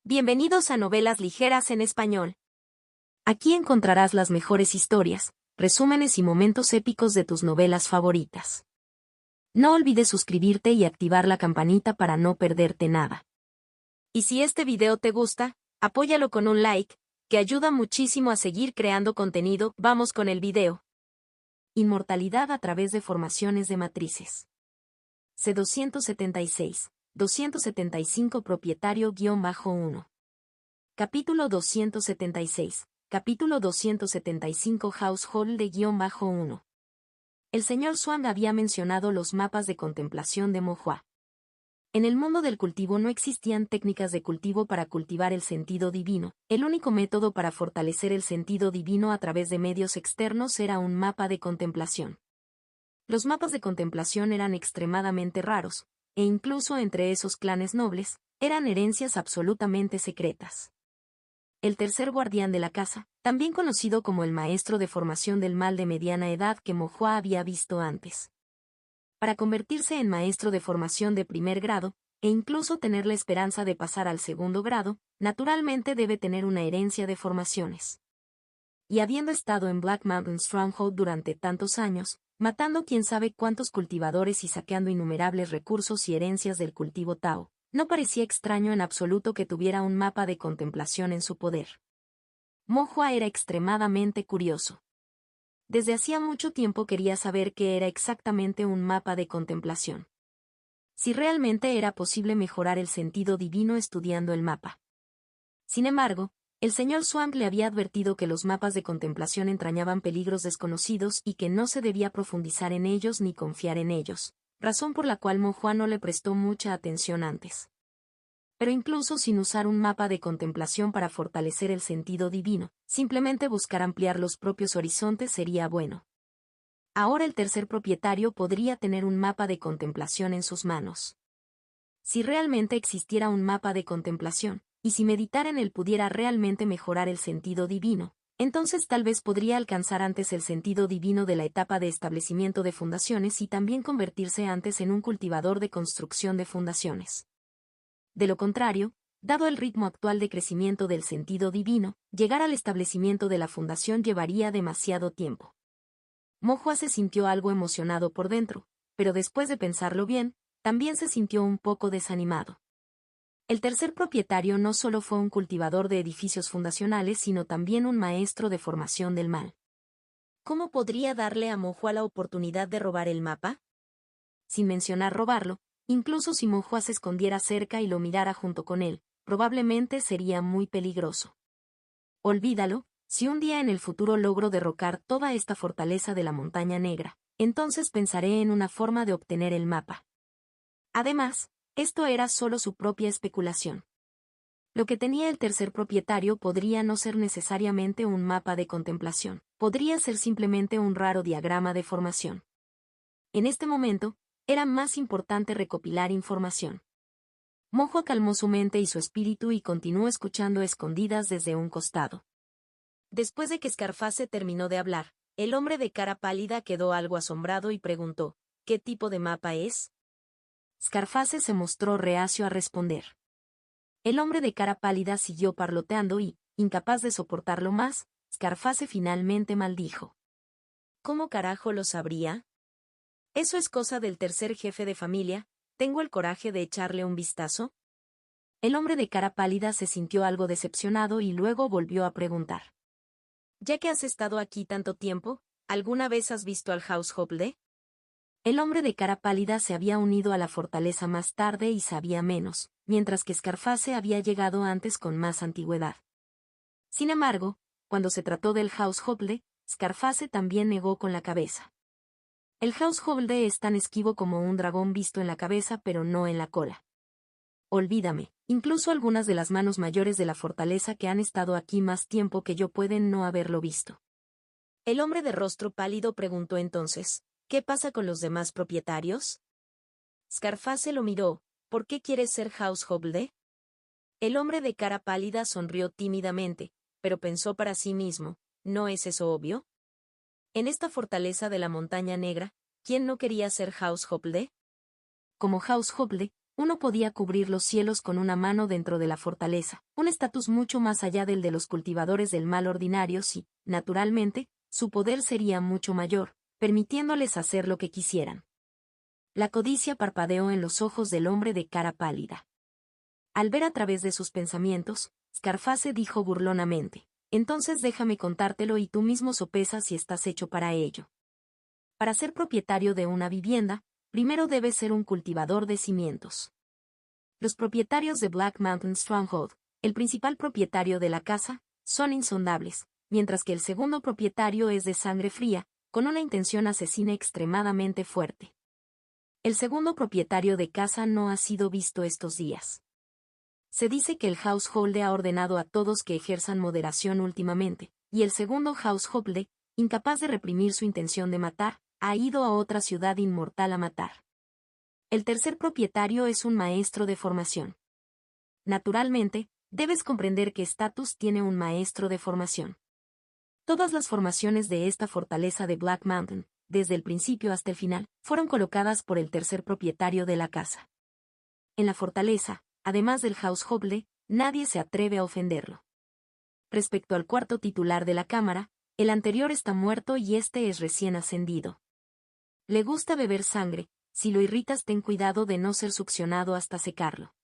Bienvenidos a Novelas Ligeras en Español. Aquí encontrarás las mejores historias, resúmenes y momentos épicos de tus novelas favoritas. No olvides suscribirte y activar la campanita para no perderte nada. Y si este video te gusta, apóyalo con un like, que ayuda muchísimo a seguir creando contenido. Vamos con el video. Inmortalidad a través de formaciones de matrices. C276. 275 Propietario-1. Capítulo 276. Capítulo 275 Household de-1. El señor Swan había mencionado los mapas de contemplación de Mohua. En el mundo del cultivo no existían técnicas de cultivo para cultivar el sentido divino. El único método para fortalecer el sentido divino a través de medios externos era un mapa de contemplación. Los mapas de contemplación eran extremadamente raros, e incluso entre esos clanes nobles, eran herencias absolutamente secretas. El tercer guardián de la casa, también conocido como el maestro de formación del mal de mediana edad que Mohua había visto antes. Para convertirse en maestro de formación de primer grado, e incluso tener la esperanza de pasar al segundo grado, naturalmente debe tener una herencia de formaciones. Y habiendo estado en Black Mountain Stronghold durante tantos años, matando quién sabe cuántos cultivadores y saqueando innumerables recursos y herencias del cultivo Tao, no parecía extraño en absoluto que tuviera un mapa de contemplación en su poder. Mohua era extremadamente curioso. Desde hacía mucho tiempo quería saber qué era exactamente un mapa de contemplación. Si realmente era posible mejorar el sentido divino estudiando el mapa. Sin embargo, el señor Swank le había advertido que los mapas de contemplación entrañaban peligros desconocidos y que no se debía profundizar en ellos ni confiar en ellos, razón por la cual Mohua no le prestó mucha atención antes. Pero incluso sin usar un mapa de contemplación para fortalecer el sentido divino, simplemente buscar ampliar los propios horizontes sería bueno. Ahora el tercer propietario podría tener un mapa de contemplación en sus manos. Si realmente existiera un mapa de contemplación, y si meditar en él pudiera realmente mejorar el sentido divino, entonces tal vez podría alcanzar antes el sentido divino de la etapa de establecimiento de fundaciones y también convertirse antes en un cultivador de construcción de fundaciones. De lo contrario, dado el ritmo actual de crecimiento del sentido divino, llegar al establecimiento de la fundación llevaría demasiado tiempo. Mohua se sintió algo emocionado por dentro, pero después de pensarlo bien, también se sintió un poco desanimado. El tercer propietario no solo fue un cultivador de edificios fundacionales sino también un maestro de formación del mal. ¿Cómo podría darle a Mohua la oportunidad de robar el mapa? Sin mencionar robarlo, incluso si Mohua se escondiera cerca y lo mirara junto con él, probablemente sería muy peligroso. Olvídalo, si un día en el futuro logro derrocar toda esta fortaleza de la Montaña Negra, entonces pensaré en una forma de obtener el mapa. Además, esto era solo su propia especulación. Lo que tenía el tercer propietario podría no ser necesariamente un mapa de contemplación, podría ser simplemente un raro diagrama de formación. En este momento, era más importante recopilar información. Mohua calmó su mente y su espíritu y continuó escuchando a escondidas desde un costado. Después de que Scarface terminó de hablar, el hombre de cara pálida quedó algo asombrado y preguntó, ¿qué tipo de mapa es? Scarface se mostró reacio a responder. El hombre de cara pálida siguió parloteando y, incapaz de soportarlo más, Scarface finalmente maldijo. ¿Cómo carajo lo sabría? Eso es cosa del tercer jefe de familia, ¿tengo el coraje de echarle un vistazo? El hombre de cara pálida se sintió algo decepcionado y luego volvió a preguntar. Ya que has estado aquí tanto tiempo, ¿alguna vez has visto al Household? El hombre de cara pálida se había unido a la fortaleza más tarde y sabía menos, mientras que Scarface había llegado antes con más antigüedad. Sin embargo, cuando se trató del Household, Scarface también negó con la cabeza. El Household es tan esquivo como un dragón visto en la cabeza pero no en la cola. Olvídame, incluso algunas de las manos mayores de la fortaleza que han estado aquí más tiempo que yo pueden no haberlo visto. El hombre de rostro pálido preguntó entonces, ¿qué pasa con los demás propietarios? Scarface lo miró, ¿por qué quieres ser Household? El hombre de cara pálida sonrió tímidamente, pero pensó para sí mismo, ¿no es eso obvio? En esta fortaleza de la Montaña Negra, ¿quién no quería ser Household? Como Household, Uno podía cubrir los cielos con una mano dentro de la fortaleza, un estatus mucho más allá del de los cultivadores del mal ordinarios y, naturalmente, su poder sería mucho mayor, permitiéndoles hacer lo que quisieran. La codicia parpadeó en los ojos del hombre de cara pálida. Al ver a través de sus pensamientos, Scarface dijo burlonamente: entonces déjame contártelo y tú mismo sopesas si estás hecho para ello. Para ser propietario de una vivienda, primero debes ser un cultivador de cimientos. Los propietarios de Black Mountain Stronghold, el principal propietario de la casa, son insondables, mientras que el segundo propietario es de sangre fría, con una intención asesina extremadamente fuerte. El segundo propietario de casa no ha sido visto estos días. Se dice que el householder ha ordenado a todos que ejerzan moderación últimamente, y el segundo householder, incapaz de reprimir su intención de matar, ha ido a otra ciudad inmortal a matar. El tercer propietario es un maestro de formación. Naturalmente, debes comprender que Status tiene un maestro de formación. Todas las formaciones de esta fortaleza de Black Mountain, desde el principio hasta el final, fueron colocadas por el tercer propietario de la casa. En la fortaleza, además del householder, nadie se atreve a ofenderlo. Respecto al cuarto titular de la cámara, el anterior está muerto y este es recién ascendido. Le gusta beber sangre, si lo irritas ten cuidado de no ser succionado hasta secarlo.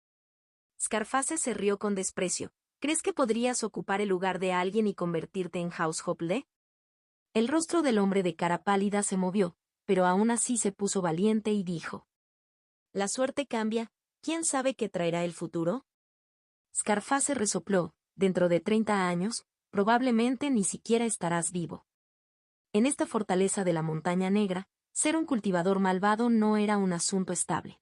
Scarface se rió con desprecio. ¿Crees que podrías ocupar el lugar de alguien y convertirte en householder? El rostro del hombre de cara pálida se movió, pero aún así se puso valiente y dijo: la suerte cambia, ¿quién sabe qué traerá el futuro? Scarface resopló: dentro de 30 años, probablemente ni siquiera estarás vivo. En esta fortaleza de la Montaña Negra, ser un cultivador malvado no era un asunto estable.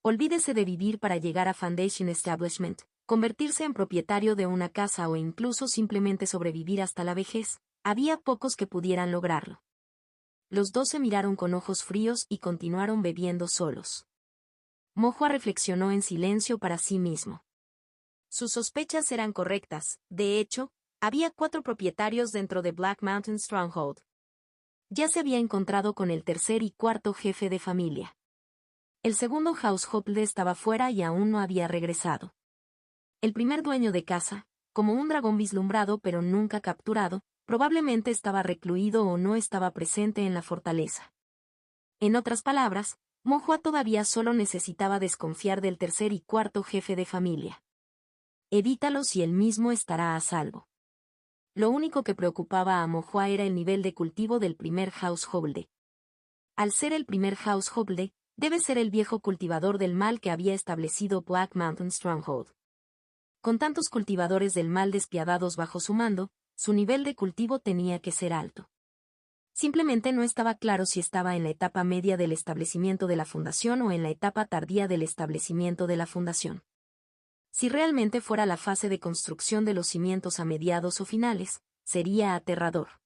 Olvídese de vivir para llegar a Foundation Establishment, convertirse en propietario de una casa o incluso simplemente sobrevivir hasta la vejez, había pocos que pudieran lograrlo. Los dos se miraron con ojos fríos y continuaron bebiendo solos. Mojoa reflexionó en silencio para sí mismo. Sus sospechas eran correctas, de hecho, había 4 propietarios dentro de Black Mountain Stronghold. Ya se había encontrado con el tercer y cuarto jefe de familia. El segundo householder estaba fuera y aún no había regresado. El primer dueño de casa, como un dragón vislumbrado pero nunca capturado, probablemente estaba recluido o no estaba presente en la fortaleza. En otras palabras, Mojoa todavía solo necesitaba desconfiar del tercer y cuarto jefe de familia. Evítalos y él mismo estará a salvo. Lo único que preocupaba a Mojoa era el nivel de cultivo del primer householder. Al ser el primer householder, debe ser el viejo cultivador del mal que había establecido Black Mountain Stronghold. Con tantos cultivadores del mal despiadados bajo su mando, su nivel de cultivo tenía que ser alto. Simplemente no estaba claro si estaba en la etapa media del establecimiento de la fundación o en la etapa tardía del establecimiento de la fundación. Si realmente fuera la fase de construcción de los cimientos a mediados o finales, sería aterrador.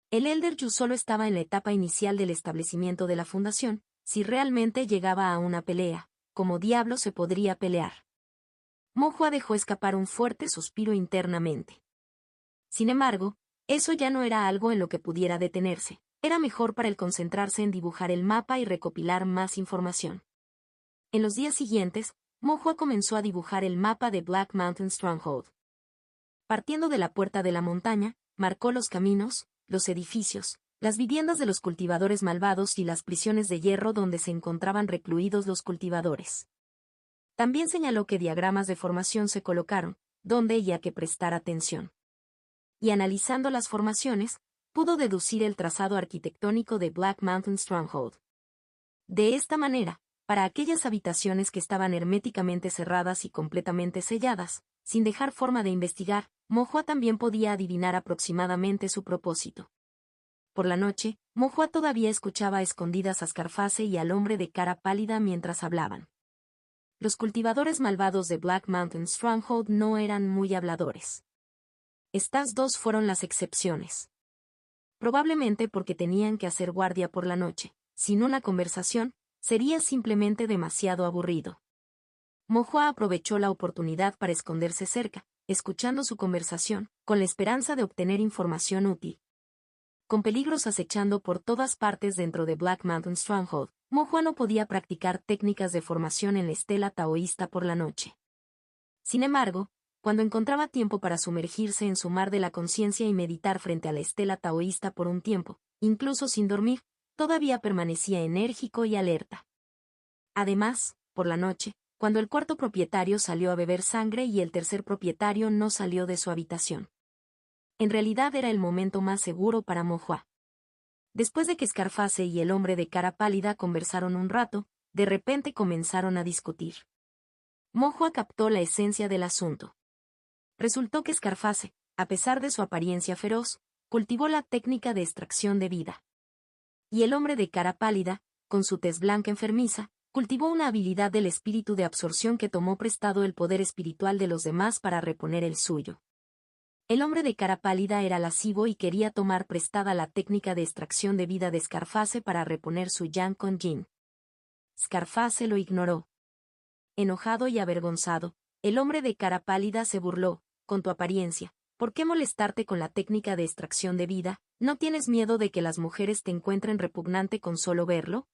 El Elder Yu solo estaba en la etapa inicial del establecimiento de la fundación. Si realmente llegaba a una pelea, ¿cómo diablo se podría pelear? Mojoa dejó escapar un fuerte suspiro internamente. Sin embargo, eso ya no era algo en lo que pudiera detenerse. Era mejor para él concentrarse en dibujar el mapa y recopilar más información. En los días siguientes, Mojoa comenzó a dibujar el mapa de Black Mountain Stronghold. Partiendo de la puerta de la montaña, marcó los caminos, los edificios, las viviendas de los cultivadores malvados y las prisiones de hierro donde se encontraban recluidos los cultivadores. También señaló que diagramas de formación se colocaron, donde había que prestar atención. Y analizando las formaciones, pudo deducir el trazado arquitectónico de Black Mountain Stronghold. De esta manera, para aquellas habitaciones que estaban herméticamente cerradas y completamente selladas, sin dejar forma de investigar, Mojoa también podía adivinar aproximadamente su propósito. Por la noche, Mojoa todavía escuchaba a escondidas a Scarface y al hombre de cara pálida mientras hablaban. Los cultivadores malvados de Black Mountain Stronghold no eran muy habladores. Estas dos fueron las excepciones. Probablemente porque tenían que hacer guardia por la noche. Sin una conversación, sería simplemente demasiado aburrido. Mojoa aprovechó la oportunidad para esconderse cerca, escuchando su conversación, con la esperanza de obtener información útil. Con peligros acechando por todas partes dentro de Black Mountain Stronghold, Mo Hua no podía practicar técnicas de formación en la estela taoísta por la noche. Sin embargo, cuando encontraba tiempo para sumergirse en su mar de la conciencia y meditar frente a la estela taoísta por un tiempo, incluso sin dormir, todavía permanecía enérgico y alerta. Además, por la noche, cuando el cuarto propietario salió a beber sangre y el tercer propietario no salió de su habitación. En realidad era el momento más seguro para Mo Hua. Después de que Scarface y el hombre de cara pálida conversaron un rato, de repente comenzaron a discutir. Mo Hua captó la esencia del asunto. Resultó que Scarface, a pesar de su apariencia feroz, cultivó la técnica de extracción de vida. Y el hombre de cara pálida, con su tez blanca enfermiza, cultivó una habilidad del espíritu de absorción que tomó prestado el poder espiritual de los demás para reponer el suyo. El hombre de cara pálida era lascivo y quería tomar prestada la técnica de extracción de vida de Scarface para reponer su yang con yin. Scarface lo ignoró. Enojado y avergonzado, el hombre de cara pálida se burló: con tu apariencia, ¿por qué molestarte con la técnica de extracción de vida? ¿No tienes miedo de que las mujeres te encuentren repugnante con solo verlo?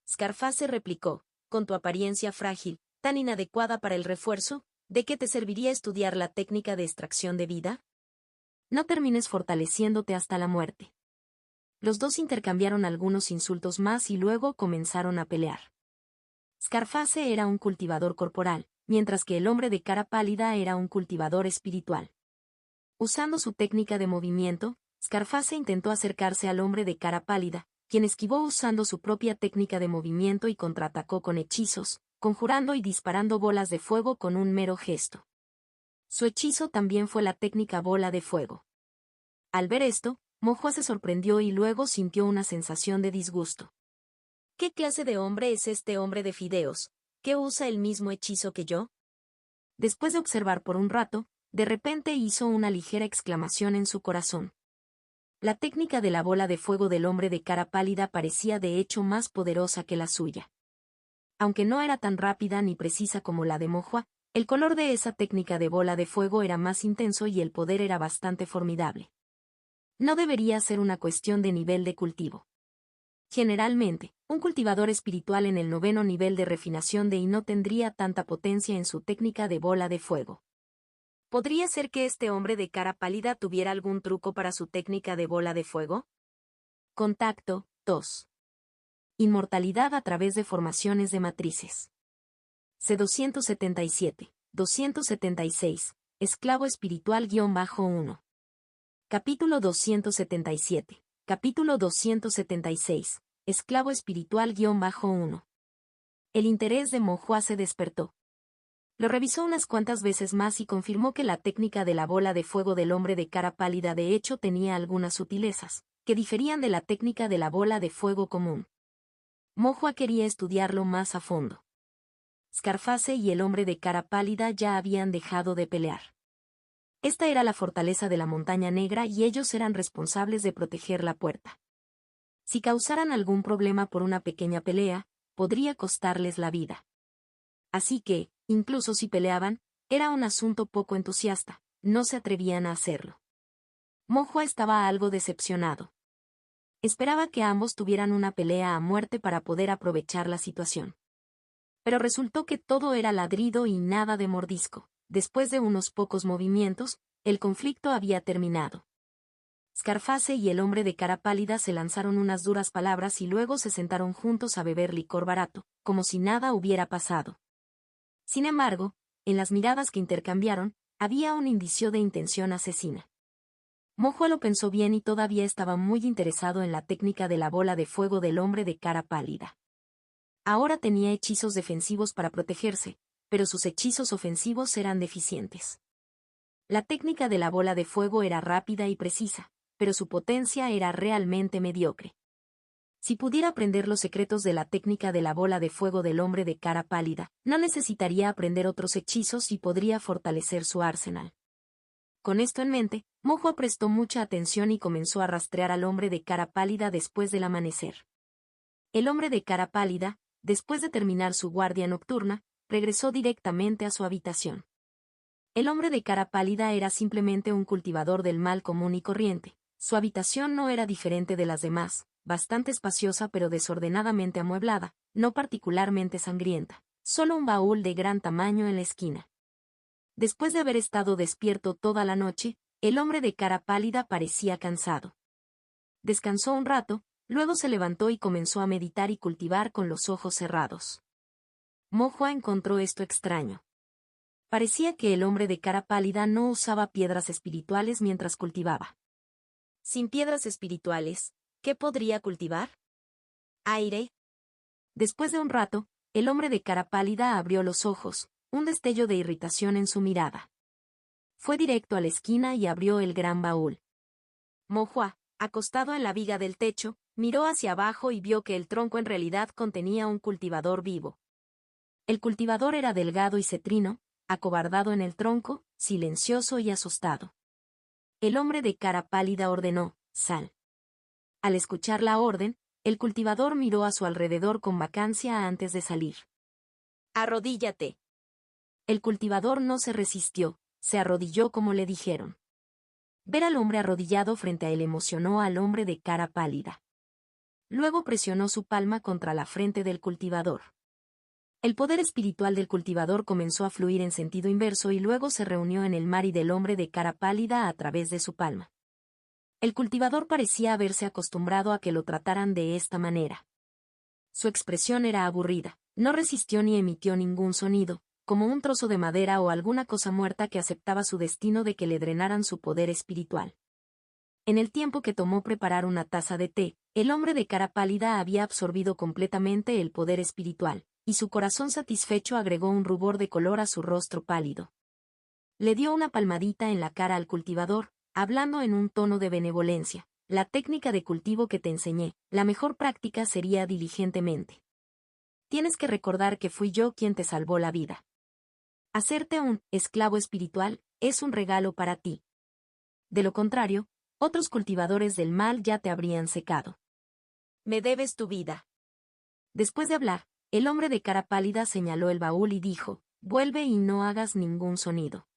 Scarface replicó: con tu apariencia frágil, tan inadecuada para el refuerzo, ¿de qué te serviría estudiar la técnica de extracción de vida? No termines fortaleciéndote hasta la muerte. Los dos intercambiaron algunos insultos más y luego comenzaron a pelear. Scarface era un cultivador corporal, mientras que el hombre de cara pálida era un cultivador espiritual. Usando su técnica de movimiento, Scarface intentó acercarse al hombre de cara pálida, quien esquivó usando su propia técnica de movimiento y contraatacó con hechizos, conjurando y disparando bolas de fuego con un mero gesto. Su hechizo también fue la técnica bola de fuego. Al ver esto, Mo Hua se sorprendió y luego sintió una sensación de disgusto. ¿Qué clase de hombre es este hombre de fideos, que usa el mismo hechizo que yo? Después de observar por un rato, de repente hizo una ligera exclamación en su corazón. La técnica de la bola de fuego del hombre de cara pálida parecía de hecho más poderosa que la suya. Aunque no era tan rápida ni precisa como la de Mo Hua, el color de esa técnica de bola de fuego era más intenso y el poder era bastante formidable. No debería ser una cuestión de nivel de cultivo. Generalmente, un cultivador espiritual en el 9º nivel de refinación de I no tendría tanta potencia en su técnica de bola de fuego. ¿Podría ser que este hombre de cara pálida tuviera algún truco para su técnica de bola de fuego? Contacto 2. Inmortalidad a través de formaciones de matrices. C277, 276, Esclavo espiritual-1. Capítulo 277. Capítulo 276. Esclavo espiritual-1. El interés de Mo Hua se despertó. Lo revisó unas cuantas veces más y confirmó que la técnica de la bola de fuego del hombre de cara pálida de hecho tenía algunas sutilezas, que diferían de la técnica de la bola de fuego común. Mo Hua quería estudiarlo más a fondo. Scarface y el hombre de cara pálida ya habían dejado de pelear. Esta era la fortaleza de la Montaña Negra y ellos eran responsables de proteger la puerta. Si causaran algún problema por una pequeña pelea, podría costarles la vida. Así que, incluso si peleaban, era un asunto poco entusiasta, no se atrevían a hacerlo. Mo Hua estaba algo decepcionado. Esperaba que ambos tuvieran una pelea a muerte para poder aprovechar la situación. Pero resultó que todo era ladrido y nada de mordisco. Después de unos pocos movimientos, el conflicto había terminado. Scarface y el hombre de cara pálida se lanzaron unas duras palabras y luego se sentaron juntos a beber licor barato, como si nada hubiera pasado. Sin embargo, en las miradas que intercambiaron, había un indicio de intención asesina. Mo Hua lo pensó bien y todavía estaba muy interesado en la técnica de la bola de fuego del hombre de cara pálida. Ahora tenía hechizos defensivos para protegerse, pero sus hechizos ofensivos eran deficientes. La técnica de la bola de fuego era rápida y precisa, pero su potencia era realmente mediocre. Si pudiera aprender los secretos de la técnica de la bola de fuego del hombre de cara pálida, no necesitaría aprender otros hechizos y podría fortalecer su arsenal. Con esto en mente, Mo Hua prestó mucha atención y comenzó a rastrear al hombre de cara pálida después del amanecer. El hombre de cara pálida, después de terminar su guardia nocturna, regresó directamente a su habitación. El hombre de cara pálida era simplemente un cultivador del mal común y corriente. Su habitación no era diferente de las demás, bastante espaciosa pero desordenadamente amueblada, no particularmente sangrienta, solo un baúl de gran tamaño en la esquina. Después de haber estado despierto toda la noche, el hombre de cara pálida parecía cansado. Descansó un rato, luego se levantó y comenzó a meditar y cultivar con los ojos cerrados. Mo-Hua encontró esto extraño. Parecía que el hombre de cara pálida no usaba piedras espirituales mientras cultivaba. Sin piedras espirituales, ¿qué podría cultivar? Aire. Después de un rato, el hombre de cara pálida abrió los ojos, un destello de irritación en su mirada. Fue directo a la esquina y abrió el gran baúl. Mo-Hua, acostado en la viga del techo, miró hacia abajo y vio que el tronco en realidad contenía un cultivador vivo. El cultivador era delgado y cetrino, acobardado en el tronco, silencioso y asustado. El hombre de cara pálida ordenó, «Sal». Al escuchar la orden, el cultivador miró a su alrededor con vacancia antes de salir. «Arrodíllate». El cultivador no se resistió, se arrodilló como le dijeron. Ver al hombre arrodillado frente a él emocionó al hombre de cara pálida. Luego presionó su palma contra la frente del cultivador. El poder espiritual del cultivador comenzó a fluir en sentido inverso y luego se reunió en el mari del hombre de cara pálida a través de su palma. El cultivador parecía haberse acostumbrado a que lo trataran de esta manera. Su expresión era aburrida, no resistió ni emitió ningún sonido, como un trozo de madera o alguna cosa muerta que aceptaba su destino de que le drenaran su poder espiritual. En el tiempo que tomó preparar una taza de té, el hombre de cara pálida había absorbido completamente el poder espiritual, y su corazón satisfecho agregó un rubor de color a su rostro pálido. Le dio una palmadita en la cara al cultivador, hablando en un tono de benevolencia. La técnica de cultivo que te enseñé, la mejor práctica sería diligentemente. Tienes que recordar que fui yo quien te salvó la vida. Hacerte un esclavo espiritual es un regalo para ti. De lo contrario, otros cultivadores del mal ya te habrían secado. Me debes tu vida. Después de hablar, el hombre de cara pálida señaló el baúl y dijo, vuelve y no hagas ningún sonido.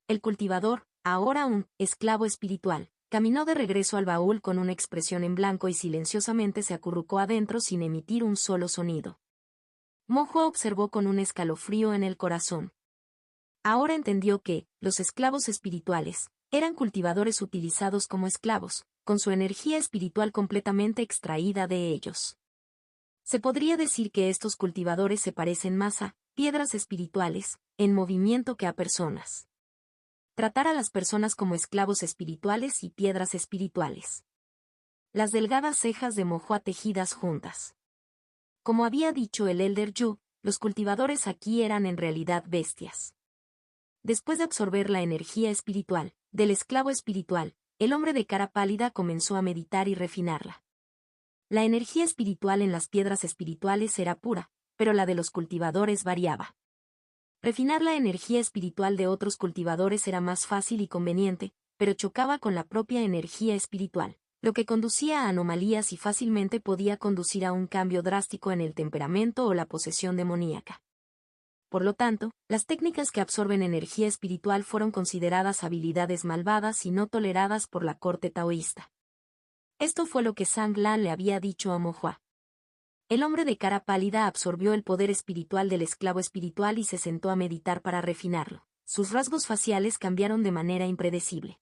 El cultivador, ahora un esclavo espiritual, caminó de regreso al baúl con una expresión en blanco y silenciosamente se acurrucó adentro sin emitir un solo sonido. Mo-Hua observó con un escalofrío en el corazón. Ahora entendió que, los esclavos espirituales, eran cultivadores utilizados como esclavos, con su energía espiritual completamente extraída de ellos. Se podría decir que estos cultivadores se parecen más a piedras espirituales, en movimiento que a personas. Tratar a las personas como esclavos espirituales y piedras espirituales. Las delgadas cejas de Mo-Hua tejidas juntas. Como había dicho el Elder Yu, los cultivadores aquí eran en realidad bestias. Después de absorber la energía espiritual, del esclavo espiritual, el hombre de cara pálida comenzó a meditar y refinarla. La energía espiritual en las piedras espirituales era pura, pero la de los cultivadores variaba. Refinar la energía espiritual de otros cultivadores era más fácil y conveniente, pero chocaba con la propia energía espiritual, lo que conducía a anomalías y fácilmente podía conducir a un cambio drástico en el temperamento o la posesión demoníaca. Por lo tanto, las técnicas que absorben energía espiritual fueron consideradas habilidades malvadas y no toleradas por la corte taoísta. Esto fue lo que Zhang Lan le había dicho a Mo-Hua. El hombre de cara pálida absorbió el poder espiritual del esclavo espiritual y se sentó a meditar para refinarlo. Sus rasgos faciales cambiaron de manera impredecible.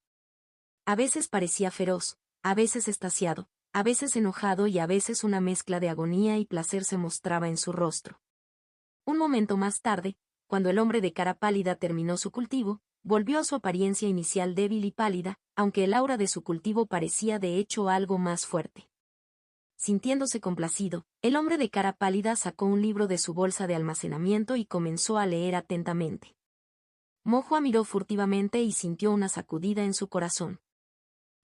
A veces parecía feroz, a veces extasiado, a veces enojado y a veces una mezcla de agonía y placer se mostraba en su rostro. Un momento más tarde, cuando el hombre de cara pálida terminó su cultivo, volvió a su apariencia inicial débil y pálida, aunque el aura de su cultivo parecía de hecho algo más fuerte. Sintiéndose complacido, el hombre de cara pálida sacó un libro de su bolsa de almacenamiento y comenzó a leer atentamente. Mo-Hua miró furtivamente y sintió una sacudida en su corazón.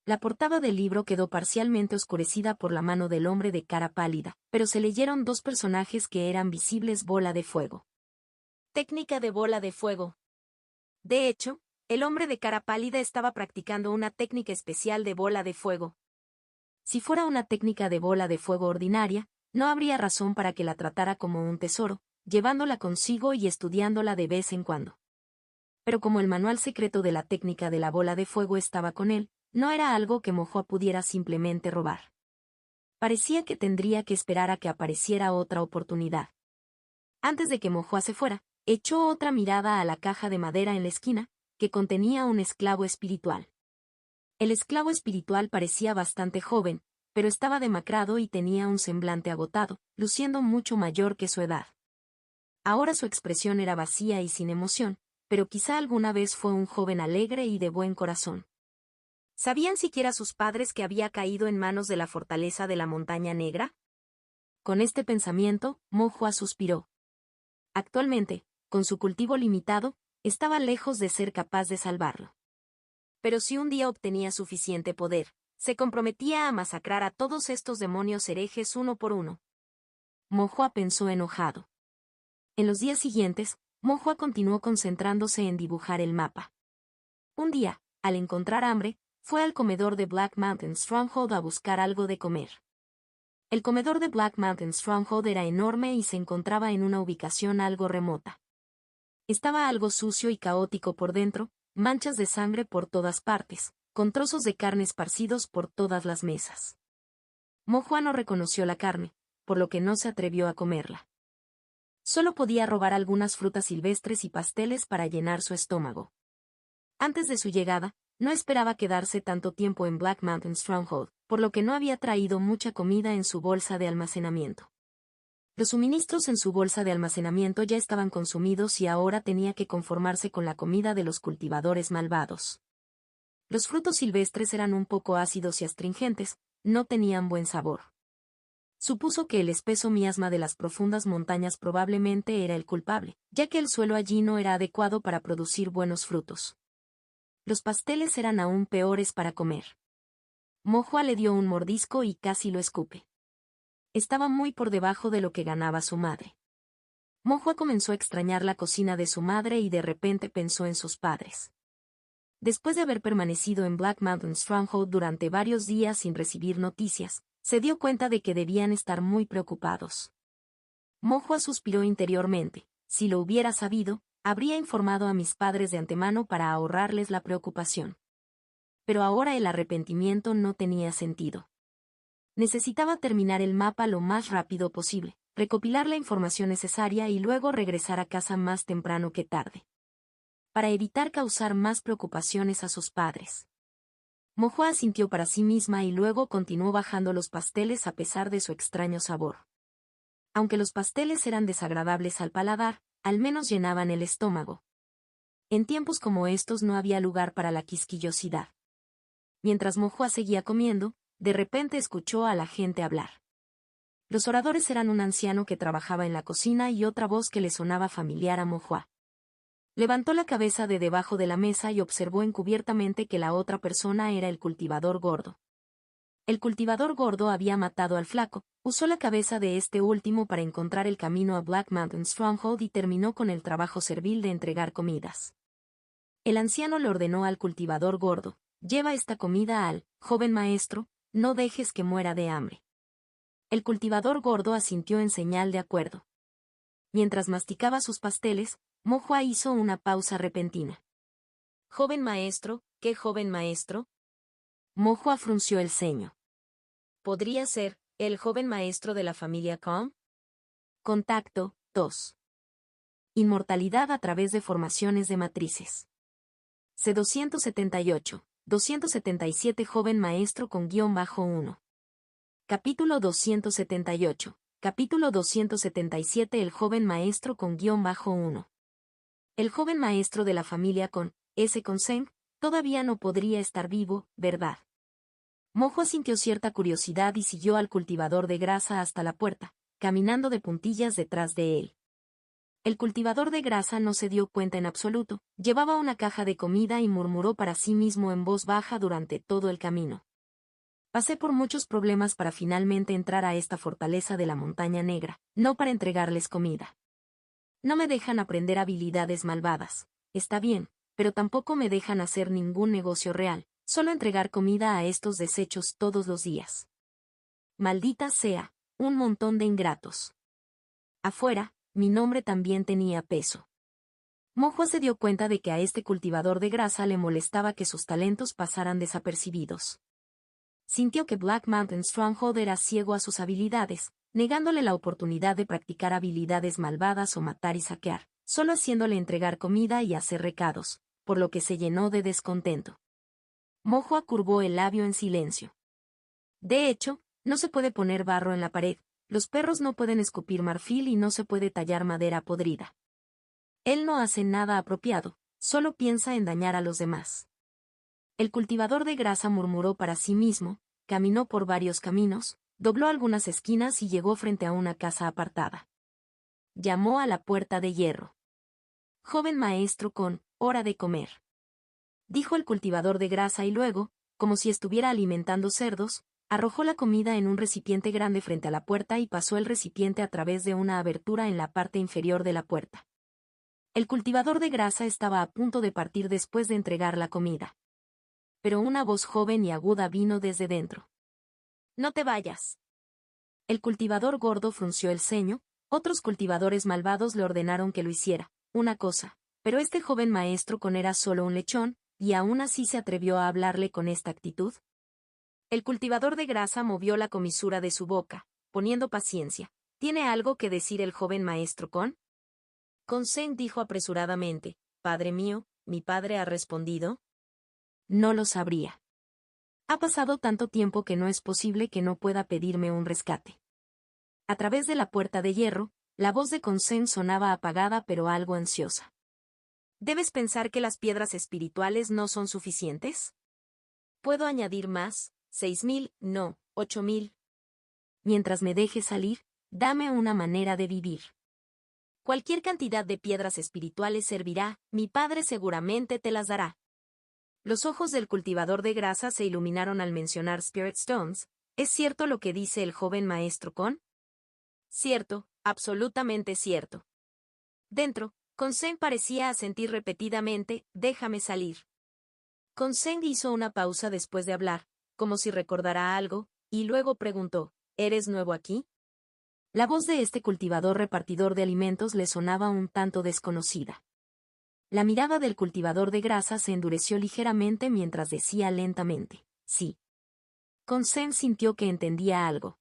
La portada del libro quedó parcialmente oscurecida por la mano del hombre de cara pálida, pero se leyeron dos personajes que eran visibles: bola de fuego. Técnica de bola de fuego. De hecho, el hombre de cara pálida estaba practicando una técnica especial de bola de fuego. Si fuera una técnica de bola de fuego ordinaria, no habría razón para que la tratara como un tesoro, llevándola consigo y estudiándola de vez en cuando. Pero como el manual secreto de la técnica de la bola de fuego estaba con él, no era algo que Mo-Hua pudiera simplemente robar. Parecía que tendría que esperar a que apareciera otra oportunidad. Antes de que Mo Hua se fuera, echó otra mirada a la caja de madera en la esquina, que contenía un esclavo espiritual. El esclavo espiritual parecía bastante joven, pero estaba demacrado y tenía un semblante agotado, luciendo mucho mayor que su edad. Ahora su expresión era vacía y sin emoción, pero quizá alguna vez fue un joven alegre y de buen corazón. ¿Sabían siquiera sus padres que había caído en manos de la fortaleza de la Montaña Negra? Con este pensamiento, Mo Hua suspiró. Actualmente, con su cultivo limitado, estaba lejos de ser capaz de salvarlo. Pero si un día obtenía suficiente poder, se comprometía a masacrar a todos estos demonios herejes uno por uno. Mo Hua pensó enojado. En los días siguientes, Mo Hua continuó concentrándose en dibujar el mapa. Un día, al encontrar hambre, fue al comedor de Black Mountain Stronghold a buscar algo de comer. El comedor de Black Mountain Stronghold era enorme y se encontraba en una ubicación algo remota. Estaba algo sucio y caótico por dentro, manchas de sangre por todas partes, con trozos de carne esparcidos por todas las mesas. Mo Hua no reconoció la carne, por lo que no se atrevió a comerla. Solo podía robar algunas frutas silvestres y pasteles para llenar su estómago. Antes de su llegada, no esperaba quedarse tanto tiempo en Black Mountain Stronghold, por lo que no había traído mucha comida en su bolsa de almacenamiento. Los suministros en su bolsa de almacenamiento ya estaban consumidos y ahora tenía que conformarse con la comida de los cultivadores malvados. Los frutos silvestres eran un poco ácidos y astringentes, no tenían buen sabor. Supuso que el espeso miasma de las profundas montañas probablemente era el culpable, ya que el suelo allí no era adecuado para producir buenos frutos. Los pasteles eran aún peores para comer. Mo Hua le dio un mordisco y casi lo escupe. Estaba muy por debajo de lo que ganaba su madre. Mo Hua comenzó a extrañar la cocina de su madre y de repente pensó en sus padres. Después de haber permanecido en Black Mountain Stronghold durante varios días sin recibir noticias, se dio cuenta de que debían estar muy preocupados. Mo Hua suspiró interiormente. Si lo hubiera sabido, habría informado a mis padres de antemano para ahorrarles la preocupación. Pero ahora el arrepentimiento no tenía sentido. Necesitaba terminar el mapa lo más rápido posible, recopilar la información necesaria y luego regresar a casa más temprano que tarde. Para evitar causar más preocupaciones a sus padres. Mo Hua asintió para sí misma y luego continuó bajando los pasteles a pesar de su extraño sabor. Aunque los pasteles eran desagradables al paladar, al menos llenaban el estómago. En tiempos como estos no había lugar para la quisquillosidad. Mientras Mo Hua seguía comiendo, de repente escuchó a la gente hablar. Los oradores eran un anciano que trabajaba en la cocina y otra voz que le sonaba familiar a Mo Hua. Levantó la cabeza de debajo de la mesa y observó encubiertamente que la otra persona era el cultivador gordo. El cultivador gordo había matado al flaco, usó la cabeza de este último para encontrar el camino a Black Mountain Stronghold y terminó con el trabajo servil de entregar comidas. El anciano le ordenó al cultivador gordo: lleva esta comida al joven maestro, no dejes que muera de hambre. El cultivador gordo asintió en señal de acuerdo. Mientras masticaba sus pasteles, Mo Hua hizo una pausa repentina. ¿Joven maestro? ¿Qué joven maestro? Mo Hua frunció el ceño. ¿Podría ser el joven maestro de la familia Kong? Contacto 2. Inmortalidad a través de formaciones de matrices. C278, 277 Joven maestro con _1. Capítulo 278. Capítulo 277 El joven maestro con _1. El joven maestro de la familia con S. Conseng todavía no podría estar vivo, ¿verdad? Mo Hua sintió cierta curiosidad y siguió al cultivador de grasa hasta la puerta, caminando de puntillas detrás de él. El cultivador de grasa no se dio cuenta en absoluto, llevaba una caja de comida y murmuró para sí mismo en voz baja durante todo el camino. Pasé por muchos problemas para finalmente entrar a esta fortaleza de la Montaña Negra, no para entregarles comida. No me dejan aprender habilidades malvadas, está bien, pero tampoco me dejan hacer ningún negocio real, solo entregar comida a estos desechos todos los días. Maldita sea, un montón de ingratos. Afuera, mi nombre también tenía peso. Mo Hua se dio cuenta de que a este cultivador de grasa le molestaba que sus talentos pasaran desapercibidos. sintió que Black Mountain Stronghold era ciego a sus habilidades, negándole la oportunidad de practicar habilidades malvadas o matar y saquear, solo haciéndole entregar comida y hacer recados, por lo que se llenó de descontento. Mohua curvó el labio en silencio. De hecho, no se puede poner barro en la pared, los perros no pueden escupir marfil y no se puede tallar madera podrida. Él no hace nada apropiado, solo piensa en dañar a los demás. El cultivador de grasa murmuró para sí mismo, caminó por varios caminos, dobló algunas esquinas y llegó frente a una casa apartada. Llamó a la puerta de hierro. Joven maestro con, hora de comer. Dijo el cultivador de grasa y luego, como si estuviera alimentando cerdos, arrojó la comida en un recipiente grande frente a la puerta y pasó el recipiente a través de una abertura en la parte inferior de la puerta. El cultivador de grasa estaba a punto de partir después de entregar la comida. Pero una voz joven y aguda vino desde dentro. «No te vayas». El cultivador gordo frunció el ceño, otros cultivadores malvados le ordenaron que lo hiciera, una cosa, pero este joven maestro con era solo un lechón, y aún así se atrevió a hablarle con esta actitud. El cultivador de grasa movió la comisura de su boca, poniendo paciencia. ¿Tiene algo que decir el joven maestro con? Consent dijo apresuradamente, «Padre mío, ¿mi padre ha respondido?» No lo sabría. Ha pasado tanto tiempo que no es posible que no pueda pedirme un rescate. A través de la puerta de hierro, la voz de Consent sonaba apagada pero algo ansiosa. ¿Debes pensar que las piedras espirituales no son suficientes? ¿Puedo añadir más? 6.000, no, 8.000. Mientras me dejes salir, dame una manera de vivir. Cualquier cantidad de piedras espirituales servirá, mi padre seguramente te las dará. Los ojos del cultivador de grasa se iluminaron al mencionar Spirit Stones. ¿Es cierto lo que dice el joven maestro con? Cierto, absolutamente cierto. Dentro, Consent parecía asentir repetidamente, déjame salir. Consent hizo una pausa después de hablar, como si recordara algo, y luego preguntó, ¿eres nuevo aquí? La voz de este cultivador repartidor de alimentos le sonaba un tanto desconocida. La mirada del cultivador de grasa se endureció ligeramente mientras decía lentamente, sí. Consent sintió que entendía algo.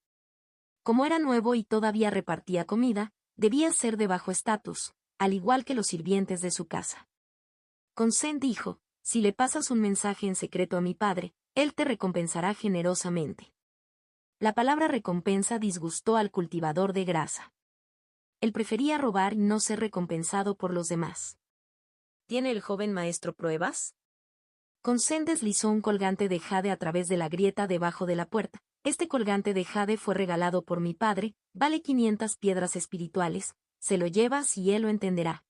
Como era nuevo y todavía repartía comida, debía ser de bajo estatus, al igual que los sirvientes de su casa. Consent dijo, si le pasas un mensaje en secreto a mi padre, él te recompensará generosamente. La palabra recompensa disgustó al cultivador de grasa. Él prefería robar y no ser recompensado por los demás. ¿Tiene el joven maestro pruebas? Consent deslizó un colgante de jade a través de la grieta debajo de la puerta. Este colgante de jade fue regalado por mi padre, vale 500 piedras espirituales, se lo llevas y él lo entenderá.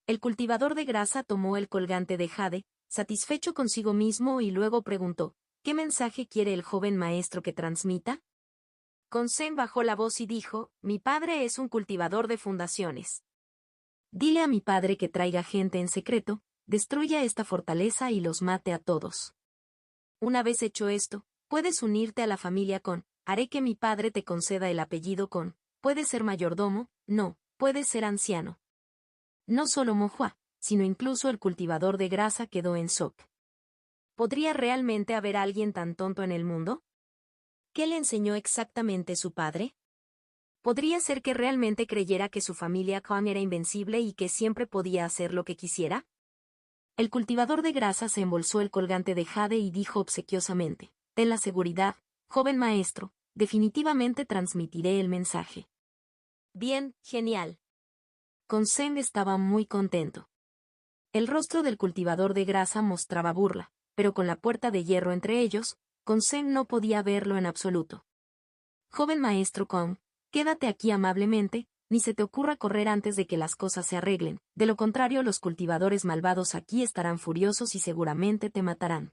El cultivador de grasa tomó el colgante de jade, satisfecho consigo mismo y luego preguntó, ¿qué mensaje quiere el joven maestro que transmita? Consent bajó la voz y dijo, mi padre es un cultivador de fundaciones. Dile a mi padre que traiga gente en secreto, destruya esta fortaleza y los mate a todos. Una vez hecho esto, puedes unirte a la familia con, haré que mi padre te conceda el apellido con, puedes ser mayordomo, no, puedes ser anciano. No solo Mohua, sino incluso el cultivador de grasa quedó en shock. ¿Podría realmente haber alguien tan tonto en el mundo? ¿Qué le enseñó exactamente su padre? ¿Podría ser que realmente creyera que su familia Khan era invencible y que siempre podía hacer lo que quisiera? El cultivador de grasa se embolsó el colgante de jade y dijo obsequiosamente, ten la seguridad, joven maestro, definitivamente transmitiré el mensaje. Bien, genial. Consent estaba muy contento. El rostro del cultivador de grasa mostraba burla, pero con la puerta de hierro entre ellos, Consent no podía verlo en absoluto. Joven maestro Kong, quédate aquí amablemente, ni se te ocurra correr antes de que las cosas se arreglen, de lo contrario los cultivadores malvados aquí estarán furiosos y seguramente te matarán.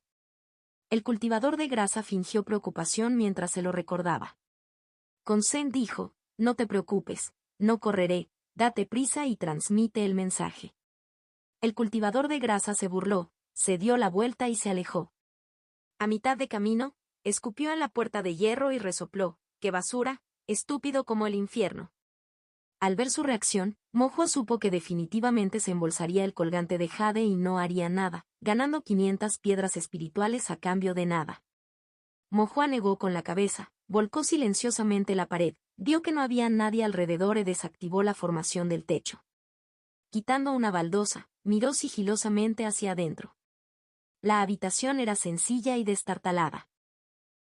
El cultivador de grasa fingió preocupación mientras se lo recordaba. Consent dijo, no te preocupes, no correré, date prisa y transmite el mensaje. El cultivador de grasa se burló, se dio la vuelta y se alejó. A mitad de camino, escupió en la puerta de hierro y resopló, ¡qué basura, estúpido como el infierno! Al ver su reacción, Mohua supo que definitivamente se embolsaría el colgante de jade y no haría nada, ganando 500 piedras espirituales a cambio de nada. Mohua negó con la cabeza, volcó silenciosamente la pared, vio que no había nadie alrededor y desactivó la formación del techo. Quitando una baldosa, miró sigilosamente hacia adentro. La habitación era sencilla y destartalada.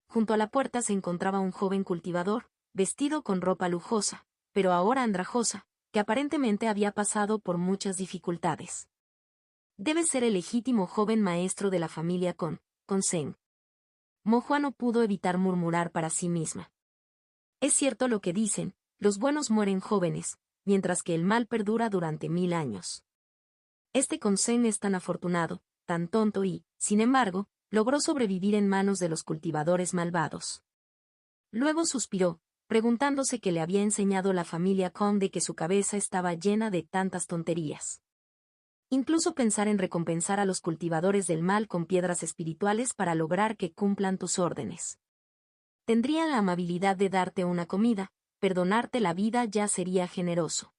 Junto a la puerta se encontraba un joven cultivador, vestido con ropa lujosa, pero ahora andrajosa, que aparentemente había pasado por muchas dificultades. Debe ser el legítimo joven maestro de la familia Con Sen. Mohua no pudo evitar murmurar para sí misma. Es cierto lo que dicen, los buenos mueren jóvenes, mientras que el mal perdura durante 1000 años. Este Con Sen es tan afortunado, tan tonto y, sin embargo, logró sobrevivir en manos de los cultivadores malvados. Luego suspiró, preguntándose qué le había enseñado la familia Kong de que su cabeza estaba llena de tantas tonterías. Incluso pensar en recompensar a los cultivadores del mal con piedras espirituales para lograr que cumplan tus órdenes. Tendrían la amabilidad de darte una comida, perdonarte la vida ya sería generoso.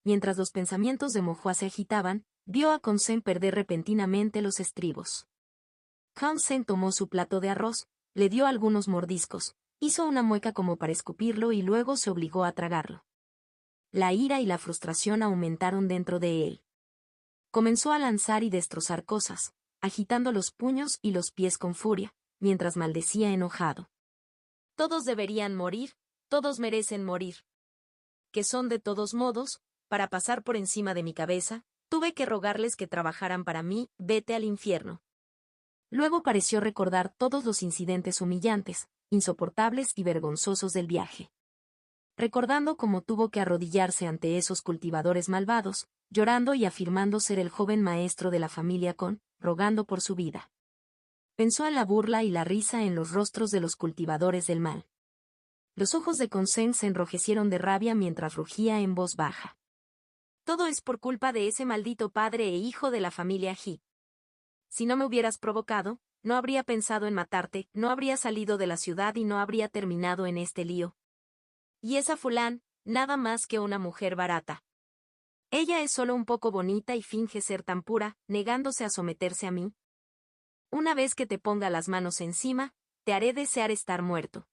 Mientras los pensamientos de Mohua se agitaban, vio a Con Sen perder repentinamente los estribos. Con Sen tomó su plato de arroz, le dio algunos mordiscos, hizo una mueca como para escupirlo y luego se obligó a tragarlo. La ira y la frustración aumentaron dentro de él. Comenzó a lanzar y destrozar cosas, agitando los puños y los pies con furia, mientras maldecía enojado. Todos deberían morir, todos merecen morir. Que son de todos modos, para pasar por encima de mi cabeza, tuve que rogarles que trabajaran para mí, vete al infierno. Luego pareció recordar todos los incidentes humillantes, insoportables y vergonzosos del viaje. Recordando cómo tuvo que arrodillarse ante esos cultivadores malvados, llorando y afirmando ser el joven maestro de la familia rogando por su vida. Pensó en la burla y la risa en los rostros de los cultivadores del mal. Los ojos de Con Sen se enrojecieron de rabia mientras rugía en voz baja. Todo es por culpa de ese maldito padre e hijo de la familia Ji. Si no me hubieras provocado, no habría pensado en matarte, no habría salido de la ciudad y no habría terminado en este lío. Y esa fulán, nada más que una mujer barata. Ella es solo un poco bonita y finge ser tan pura, negándose a someterse a mí. Una vez que te ponga las manos encima, te haré desear estar muerto.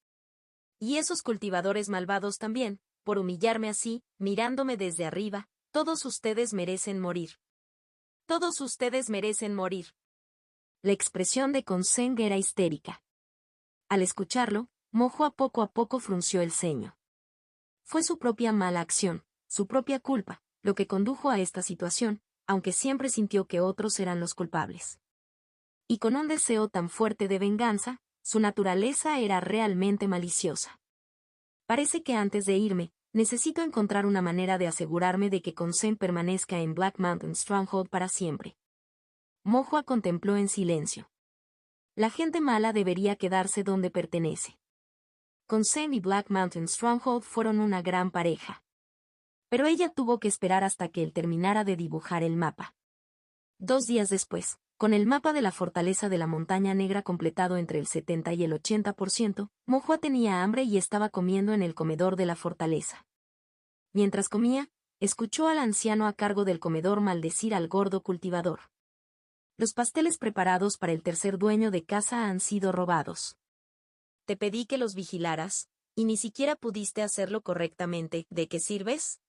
Y esos cultivadores malvados también, por humillarme así, mirándome desde arriba, todos ustedes merecen morir. Todos ustedes merecen morir. La expresión de Con Sen era histérica. Al escucharlo, Mohua poco a poco frunció el ceño. Fue su propia mala acción, su propia culpa, lo que condujo a esta situación, aunque siempre sintió que otros eran los culpables. Y con un deseo tan fuerte de venganza, su naturaleza era realmente maliciosa. Parece que antes de irme, necesito encontrar una manera de asegurarme de que Con Sen permanezca en Black Mountain Stronghold para siempre. Mohua contempló en silencio. La gente mala debería quedarse donde pertenece. Con Sen y Black Mountain Stronghold fueron una gran pareja. Pero ella tuvo que esperar hasta que él terminara de dibujar el mapa. 2 días después, con el mapa de la fortaleza de la Montaña Negra completado entre el 70 y el 80%, Mohua tenía hambre y estaba comiendo en el comedor de la fortaleza. Mientras comía, escuchó al anciano a cargo del comedor maldecir al gordo cultivador. Los pasteles preparados para el tercer dueño de casa han sido robados. Te pedí que los vigilaras, y ni siquiera pudiste hacerlo correctamente. ¿De qué sirves?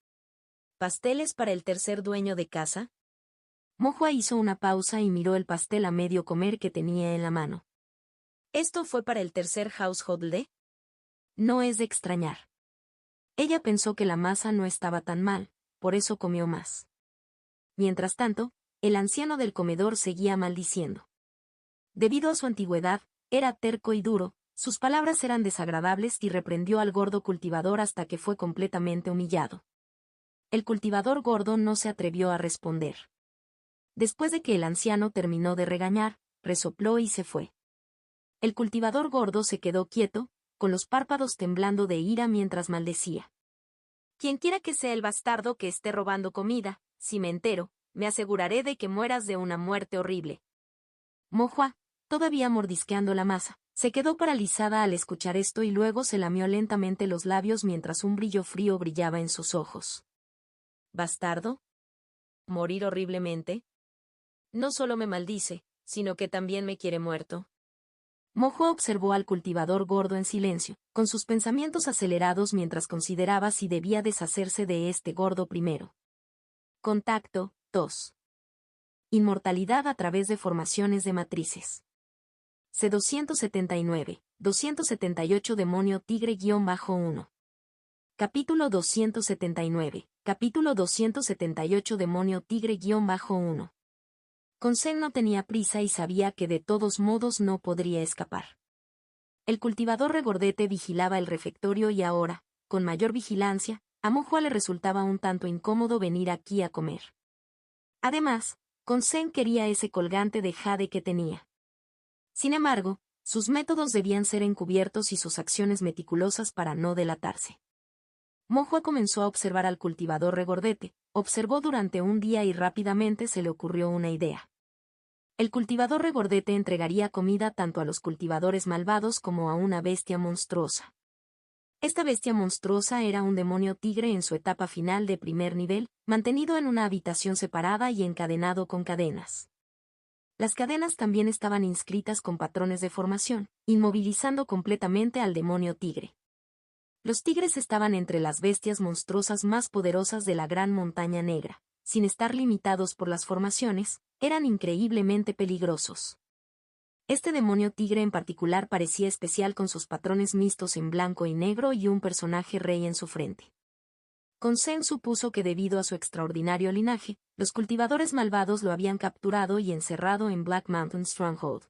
¿Pasteles para el tercer dueño de casa? Mohua hizo una pausa y miró el pastel a medio comer que tenía en la mano. ¿Esto fue para el tercer household? No es de extrañar. Ella pensó que la masa no estaba tan mal, por eso comió más. Mientras tanto, el anciano del comedor seguía maldiciendo. Debido a su antigüedad, era terco y duro, sus palabras eran desagradables y reprendió al gordo cultivador hasta que fue completamente humillado. El cultivador gordo no se atrevió a responder. Después de que el anciano terminó de regañar, resopló y se fue. El cultivador gordo se quedó quieto, con los párpados temblando de ira mientras maldecía. Quienquiera que sea el bastardo que esté robando comida, si me entero, me aseguraré de que mueras de una muerte horrible. Mohua, todavía mordisqueando la masa, se quedó paralizada al escuchar esto y luego se lamió lentamente los labios mientras un brillo frío brillaba en sus ojos. ¿Bastardo? ¿Morir horriblemente? No solo me maldice, sino que también me quiere muerto. Mohua observó al cultivador gordo en silencio, con sus pensamientos acelerados mientras consideraba si debía deshacerse de este gordo primero. Contacto 2. Inmortalidad a través de formaciones de matrices. C279, 278 Demonio Tigre-1. Capítulo 279, Capítulo 278 Demonio Tigre-1. Conseng no tenía prisa y sabía que de todos modos no podría escapar. El cultivador regordete vigilaba el refectorio y ahora, con mayor vigilancia, a Mohua le resultaba un tanto incómodo venir aquí a comer. Además, Conseng quería ese colgante de jade que tenía. Sin embargo, sus métodos debían ser encubiertos y sus acciones meticulosas para no delatarse. Mohua comenzó a observar al cultivador regordete, observó durante un día y rápidamente se le ocurrió una idea. El cultivador regordete entregaría comida tanto a los cultivadores malvados como a una bestia monstruosa. Esta bestia monstruosa era un demonio tigre en su etapa final de primer nivel, mantenido en una habitación separada y encadenado con cadenas. Las cadenas también estaban inscritas con patrones de formación, inmovilizando completamente al demonio tigre. Los tigres estaban entre las bestias monstruosas más poderosas de la Gran Montaña Negra. Sin estar limitados por las formaciones, eran increíblemente peligrosos. Este demonio tigre en particular parecía especial con sus patrones mixtos en blanco y negro y un personaje rey en su frente. Conseng supuso que debido a su extraordinario linaje, los cultivadores malvados lo habían capturado y encerrado en Black Mountain Stronghold.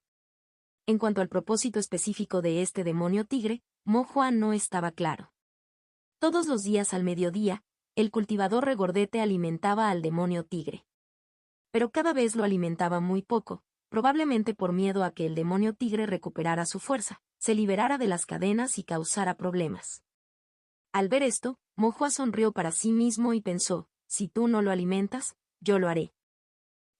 En cuanto al propósito específico de este demonio tigre, Mohua no estaba claro. Todos los días al mediodía, el cultivador regordete alimentaba al demonio tigre. Pero cada vez lo alimentaba muy poco, probablemente por miedo a que el demonio tigre recuperara su fuerza, se liberara de las cadenas y causara problemas. Al ver esto, Mohua sonrió para sí mismo y pensó, si tú no lo alimentas, yo lo haré.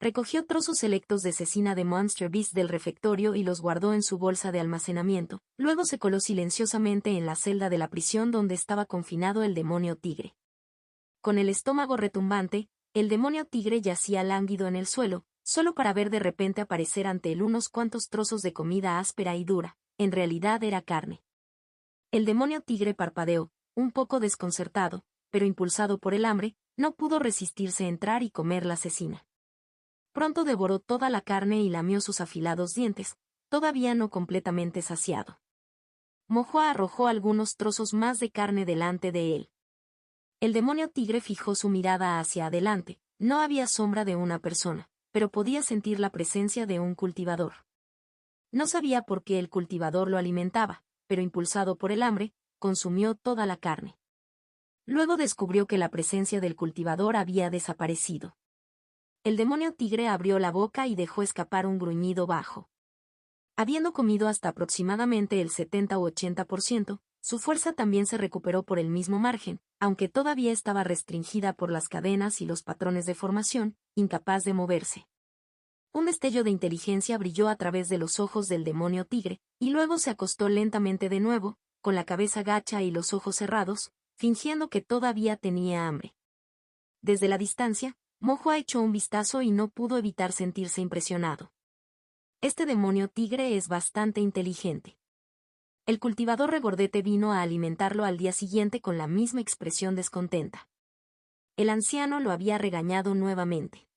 Recogió trozos selectos de cecina de Monster Beast del refectorio y los guardó en su bolsa de almacenamiento, luego se coló silenciosamente en la celda de la prisión donde estaba confinado el demonio tigre. Con el estómago retumbante, el demonio tigre yacía lánguido en el suelo, solo para ver de repente aparecer ante él unos cuantos trozos de comida áspera y dura, en realidad era carne. El demonio tigre parpadeó, un poco desconcertado, pero impulsado por el hambre, no pudo resistirse a entrar y comer la cecina. Pronto devoró toda la carne y lamió sus afilados dientes, todavía no completamente saciado. Mohua arrojó algunos trozos más de carne delante de él. El demonio tigre fijó su mirada hacia adelante, no había sombra de una persona, pero podía sentir la presencia de un cultivador. No sabía por qué el cultivador lo alimentaba, pero impulsado por el hambre, consumió toda la carne. Luego descubrió que la presencia del cultivador había desaparecido. El demonio tigre abrió la boca y dejó escapar un gruñido bajo. Habiendo comido hasta aproximadamente el 70 u 80%, su fuerza también se recuperó por el mismo margen, aunque todavía estaba restringida por las cadenas y los patrones de formación, incapaz de moverse. Un destello de inteligencia brilló a través de los ojos del demonio tigre, y luego se acostó lentamente de nuevo, con la cabeza gacha y los ojos cerrados, fingiendo que todavía tenía hambre. Desde la distancia, Mohua echó un vistazo y no pudo evitar sentirse impresionado. Este demonio tigre es bastante inteligente. El cultivador regordete vino a alimentarlo al día siguiente con la misma expresión descontenta. El anciano lo había regañado nuevamente.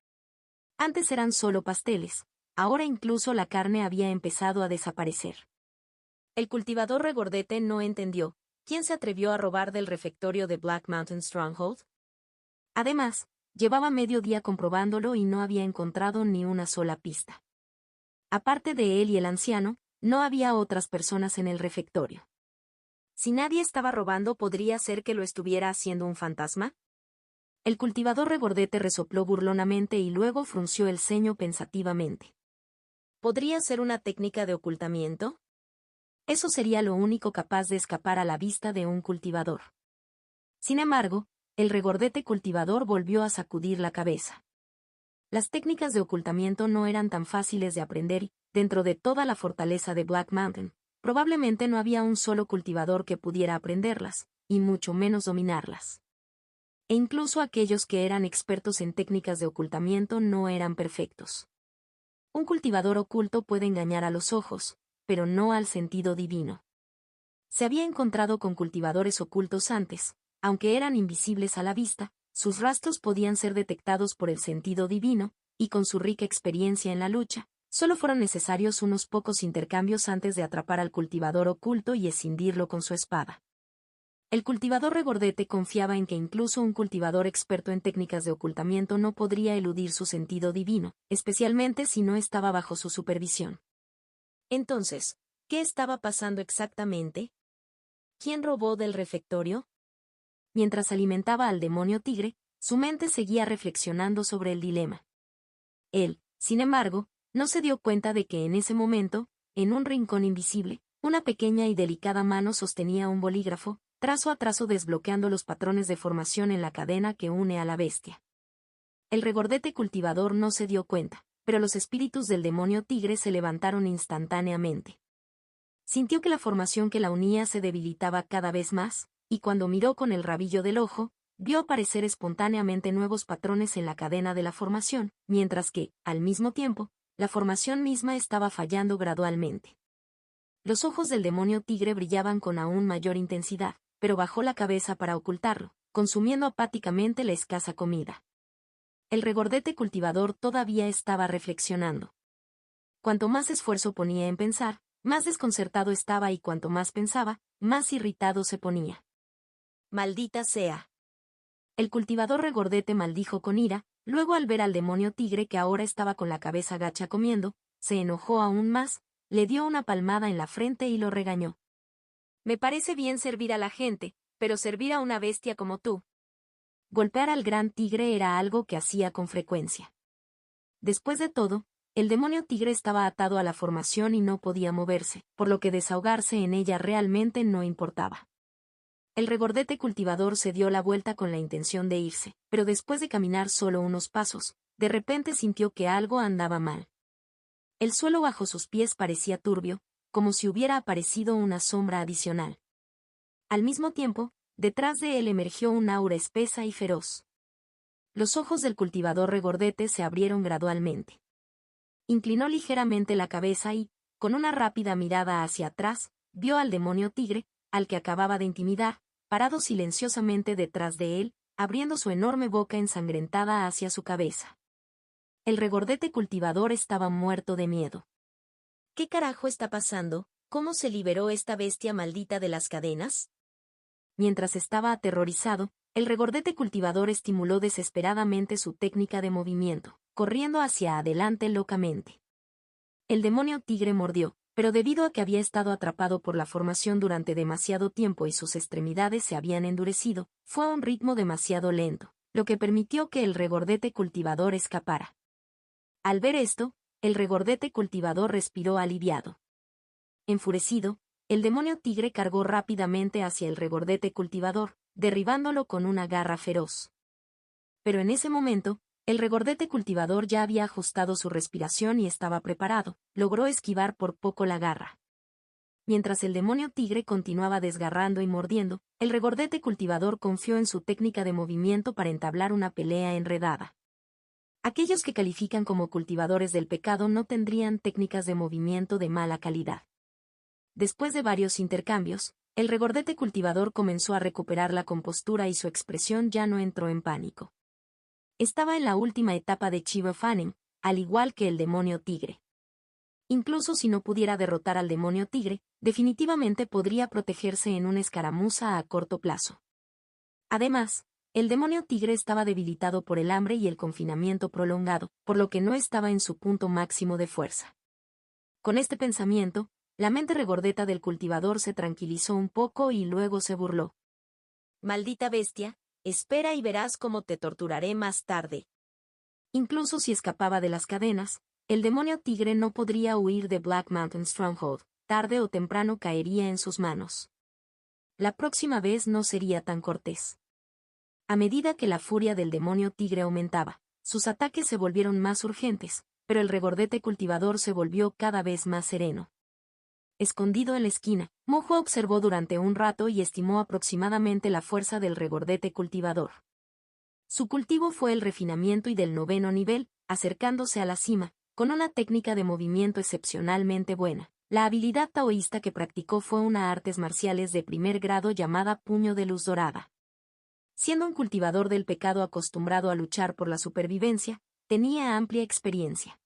Antes eran solo pasteles, ahora incluso la carne había empezado a desaparecer. El cultivador regordete no entendió, ¿quién se atrevió a robar del refectorio de Black Mountain Stronghold? Además, llevaba medio día comprobándolo y no había encontrado ni una sola pista. Aparte de él y el anciano, no había otras personas en el refectorio. Si nadie estaba robando, ¿podría ser que lo estuviera haciendo un fantasma? El cultivador regordete resopló burlonamente y luego frunció el ceño pensativamente. ¿Podría ser una técnica de ocultamiento? Eso sería lo único capaz de escapar a la vista de un cultivador. Sin embargo, el regordete cultivador volvió a sacudir la cabeza. Las técnicas de ocultamiento no eran tan fáciles de aprender y, dentro de toda la fortaleza de Black Mountain, probablemente no había un solo cultivador que pudiera aprenderlas, y mucho menos dominarlas. E incluso aquellos que eran expertos en técnicas de ocultamiento no eran perfectos. Un cultivador oculto puede engañar a los ojos, pero no al sentido divino. Se había encontrado con cultivadores ocultos antes, aunque eran invisibles a la vista, sus rastros podían ser detectados por el sentido divino, y con su rica experiencia en la lucha, solo fueron necesarios unos pocos intercambios antes de atrapar al cultivador oculto y escindirlo con su espada. El cultivador regordete confiaba en que incluso un cultivador experto en técnicas de ocultamiento no podría eludir su sentido divino, especialmente si no estaba bajo su supervisión. Entonces, ¿qué estaba pasando exactamente? ¿Quién robó del refectorio? Mientras alimentaba al demonio tigre, su mente seguía reflexionando sobre el dilema. Él, sin embargo, no se dio cuenta de que en ese momento, en un rincón invisible, una pequeña y delicada mano sostenía un bolígrafo, trazo a trazo desbloqueando los patrones de formación en la cadena que une a la bestia. El regordete cultivador no se dio cuenta, pero los espíritus del demonio tigre se levantaron instantáneamente. Sintió que la formación que la unía se debilitaba cada vez más, y cuando miró con el rabillo del ojo, vio aparecer espontáneamente nuevos patrones en la cadena de la formación, mientras que, al mismo tiempo, la formación misma estaba fallando gradualmente. Los ojos del demonio tigre brillaban con aún mayor intensidad, pero bajó la cabeza para ocultarlo, consumiendo apáticamente la escasa comida. El regordete cultivador todavía estaba reflexionando. Cuanto más esfuerzo ponía en pensar, más desconcertado estaba y cuanto más pensaba, más irritado se ponía. ¡Maldita sea! El cultivador regordete maldijo con ira, luego al ver al demonio tigre que ahora estaba con la cabeza gacha comiendo, se enojó aún más, le dio una palmada en la frente y lo regañó. Me parece bien servir a la gente, pero servir a una bestia como tú. Golpear al gran tigre era algo que hacía con frecuencia. Después de todo, el demonio tigre estaba atado a la formación y no podía moverse, por lo que desahogarse en ella realmente no importaba. El regordete cultivador se dio la vuelta con la intención de irse, pero después de caminar solo unos pasos, de repente sintió que algo andaba mal. El suelo bajo sus pies parecía turbio, como si hubiera aparecido una sombra adicional. Al mismo tiempo, detrás de él emergió un aura espesa y feroz. Los ojos del cultivador regordete se abrieron gradualmente. Inclinó ligeramente la cabeza y, con una rápida mirada hacia atrás, vio al demonio tigre, al que acababa de intimidar, parado silenciosamente detrás de él, abriendo su enorme boca ensangrentada hacia su cabeza. El regordete cultivador estaba muerto de miedo. ¿Qué carajo está pasando? ¿Cómo se liberó esta bestia maldita de las cadenas? Mientras estaba aterrorizado, el regordete cultivador estimuló desesperadamente su técnica de movimiento, corriendo hacia adelante locamente. El demonio tigre mordió, pero debido a que había estado atrapado por la formación durante demasiado tiempo y sus extremidades se habían endurecido, fue a un ritmo demasiado lento, lo que permitió que el regordete cultivador escapara. Al ver esto, el regordete cultivador respiró aliviado. Enfurecido, el demonio tigre cargó rápidamente hacia el regordete cultivador, derribándolo con una garra feroz. Pero en ese momento, el regordete cultivador ya había ajustado su respiración y estaba preparado, logró esquivar por poco la garra. Mientras el demonio tigre continuaba desgarrando y mordiendo, el regordete cultivador confió en su técnica de movimiento para entablar una pelea enredada. Aquellos que califican como cultivadores del pecado no tendrían técnicas de movimiento de mala calidad. Después de varios intercambios, el regordete cultivador comenzó a recuperar la compostura y su expresión ya no entró en pánico. Estaba en la última etapa de Chiba Fanning, al igual que el demonio tigre. Incluso si no pudiera derrotar al demonio tigre, definitivamente podría protegerse en una escaramuza a corto plazo. Además, el demonio tigre estaba debilitado por el hambre y el confinamiento prolongado, por lo que no estaba en su punto máximo de fuerza. Con este pensamiento, la mente regordeta del cultivador se tranquilizó un poco y luego se burló. Maldita bestia, espera y verás cómo te torturaré más tarde. Incluso si escapaba de las cadenas, el demonio tigre no podría huir de Black Mountain Stronghold, tarde o temprano caería en sus manos. La próxima vez no sería tan cortés. A medida que la furia del demonio tigre aumentaba, sus ataques se volvieron más urgentes, pero el regordete cultivador se volvió cada vez más sereno. Escondido en la esquina, Mojo observó durante un rato y estimó aproximadamente la fuerza del regordete cultivador. Su cultivo fue el refinamiento y del 9º nivel, acercándose a la cima, con una técnica de movimiento excepcionalmente buena, La habilidad taoísta que practicó fue una artes marciales de primer grado llamada puño de luz dorada. Siendo un cultivador del pecado acostumbrado a luchar por la supervivencia, tenía amplia experiencia.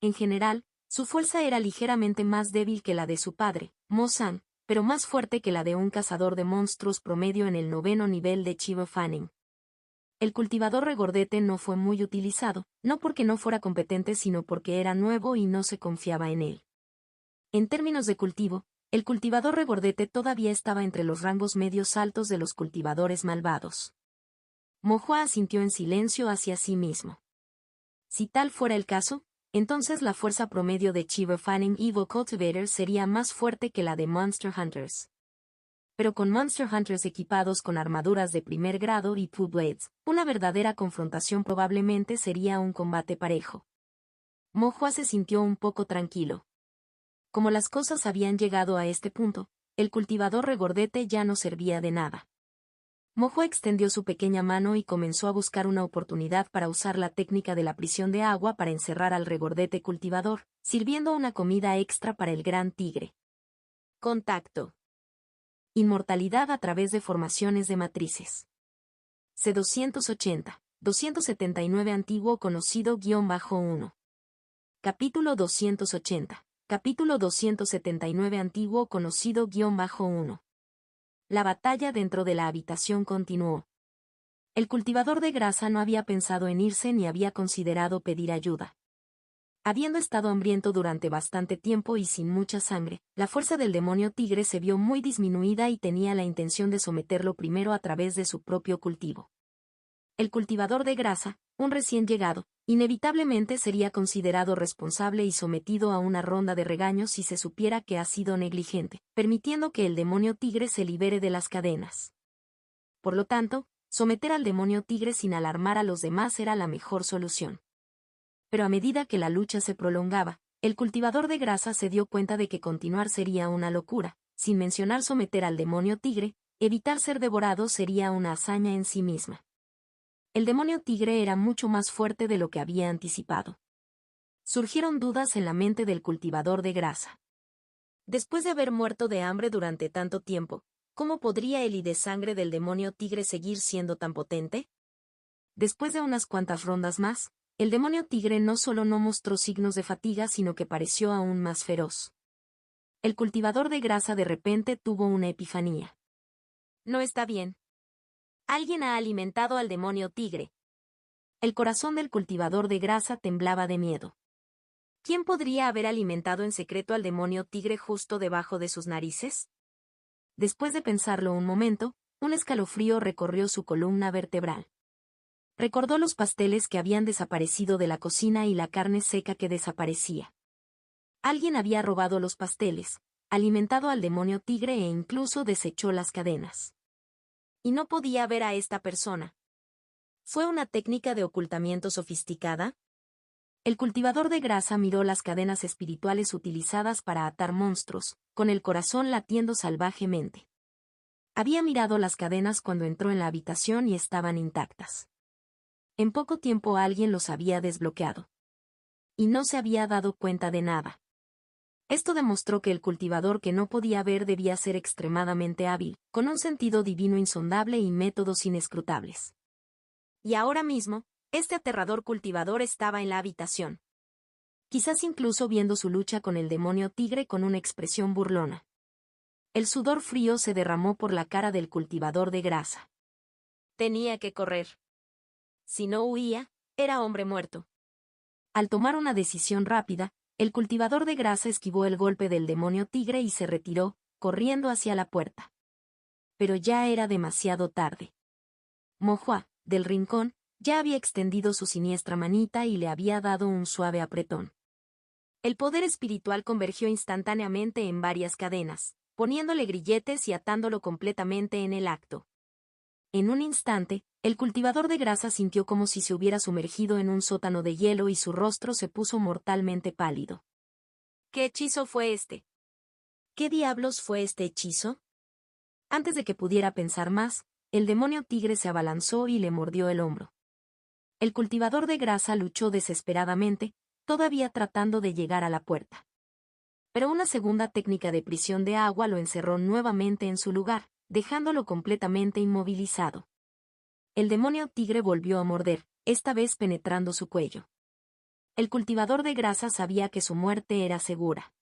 En general, su fuerza era ligeramente más débil que la de su padre, Mo San, pero más fuerte que la de un cazador de monstruos promedio en el 9º nivel de Chivo Fanning. El cultivador regordete no fue muy utilizado, no porque no fuera competente sino porque era nuevo y no se confiaba en él. En términos de cultivo, el cultivador regordete todavía estaba entre los rangos medios altos de los cultivadores malvados. Mo Hua asintió en silencio hacia sí mismo. Si tal fuera el caso, entonces la fuerza promedio de Chivo Fanning Evil Cultivator sería más fuerte que la de Monster Hunters. Pero con Monster Hunters equipados con armaduras de primer grado y Two Blades, una verdadera confrontación probablemente sería un combate parejo. Mo Hua se sintió un poco tranquilo. Como las cosas habían llegado a este punto, el cultivador regordete ya no servía de nada. Mo Hua extendió su pequeña mano y comenzó a buscar una oportunidad para usar la técnica de la prisión de agua para encerrar al regordete cultivador, sirviendo una comida extra para el gran tigre. Contacto. Inmortalidad a través de formaciones de matrices. C280, 279 Antiguo conocido-1. Capítulo 280. Capítulo 279 Antiguo conocido-1. La batalla dentro de la habitación continuó. El cultivador de grasa no había pensado en irse ni había considerado pedir ayuda. Habiendo estado hambriento durante bastante tiempo y sin mucha sangre, la fuerza del demonio tigre se vio muy disminuida y tenía la intención de someterlo primero a través de su propio cultivo. El cultivador de grasa, un recién llegado, inevitablemente sería considerado responsable y sometido a una ronda de regaños si se supiera que ha sido negligente, permitiendo que el demonio tigre se libere de las cadenas. Por lo tanto, someter al demonio tigre sin alarmar a los demás era la mejor solución. Pero a medida que la lucha se prolongaba, el cultivador de grasa se dio cuenta de que continuar sería una locura, sin mencionar someter al demonio tigre, evitar ser devorado sería una hazaña en sí misma. El demonio tigre era mucho más fuerte de lo que había anticipado. Surgieron dudas en la mente del cultivador de grasa. Después de haber muerto de hambre durante tanto tiempo, ¿cómo podría el de sangre del demonio tigre seguir siendo tan potente? Después de unas cuantas rondas más, el demonio tigre no solo no mostró signos de fatiga sino que pareció aún más feroz. El cultivador de grasa de repente tuvo una epifanía. No está bien. Alguien ha alimentado al demonio tigre. El corazón del cultivador de grasa temblaba de miedo. ¿Quién podría haber alimentado en secreto al demonio tigre justo debajo de sus narices? Después de pensarlo un momento, un escalofrío recorrió su columna vertebral. Recordó los pasteles que habían desaparecido de la cocina y la carne seca que desaparecía. Alguien había robado los pasteles, alimentado al demonio tigre e incluso desechó las cadenas. Y no podía ver a esta persona. ¿Fue una técnica de ocultamiento sofisticada? El cultivador de grasa miró las cadenas espirituales utilizadas para atar monstruos, con el corazón latiendo salvajemente. Había mirado las cadenas cuando entró en la habitación y estaban intactas. En poco tiempo alguien los había desbloqueado. Y no se había dado cuenta de nada. Esto demostró que el cultivador que no podía ver debía ser extremadamente hábil, con un sentido divino insondable y métodos inescrutables. Y ahora mismo, este aterrador cultivador estaba en la habitación. Quizás incluso viendo su lucha con el demonio tigre con una expresión burlona. El sudor frío se derramó por la cara del cultivador de grasa. Tenía que correr. Si no huía, era hombre muerto. Al tomar una decisión rápida, el cultivador de grasa esquivó el golpe del demonio tigre y se retiró, corriendo hacia la puerta. Pero ya era demasiado tarde. Mo Hua, del rincón, ya había extendido su siniestra manita y le había dado un suave apretón. El poder espiritual convergió instantáneamente en varias cadenas, poniéndole grilletes y atándolo completamente en el acto. En un instante, el cultivador de grasa sintió como si se hubiera sumergido en un sótano de hielo y su rostro se puso mortalmente pálido. ¿Qué hechizo fue este? ¿Qué diablos fue este hechizo? Antes de que pudiera pensar más, el demonio tigre se abalanzó y le mordió el hombro. El cultivador de grasa luchó desesperadamente, todavía tratando de llegar a la puerta. Pero una segunda técnica de prisión de agua lo encerró nuevamente en su lugar, dejándolo completamente inmovilizado. El demonio tigre volvió a morder, esta vez penetrando su cuello. El cultivador de grasa sabía que su muerte era segura.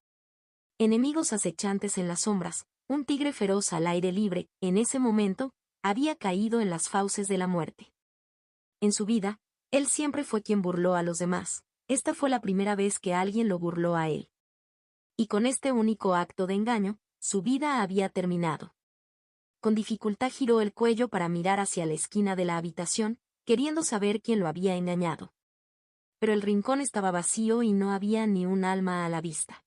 Enemigos acechantes en las sombras, un tigre feroz al aire libre, en ese momento, había caído en las fauces de la muerte. En su vida, él siempre fue quien burló a los demás. Esta fue la primera vez que alguien lo burló a él. Y con este único acto de engaño, su vida había terminado. Con dificultad giró el cuello para mirar hacia la esquina de la habitación, queriendo saber quién lo había engañado. Pero el rincón estaba vacío y no había ni un alma a la vista.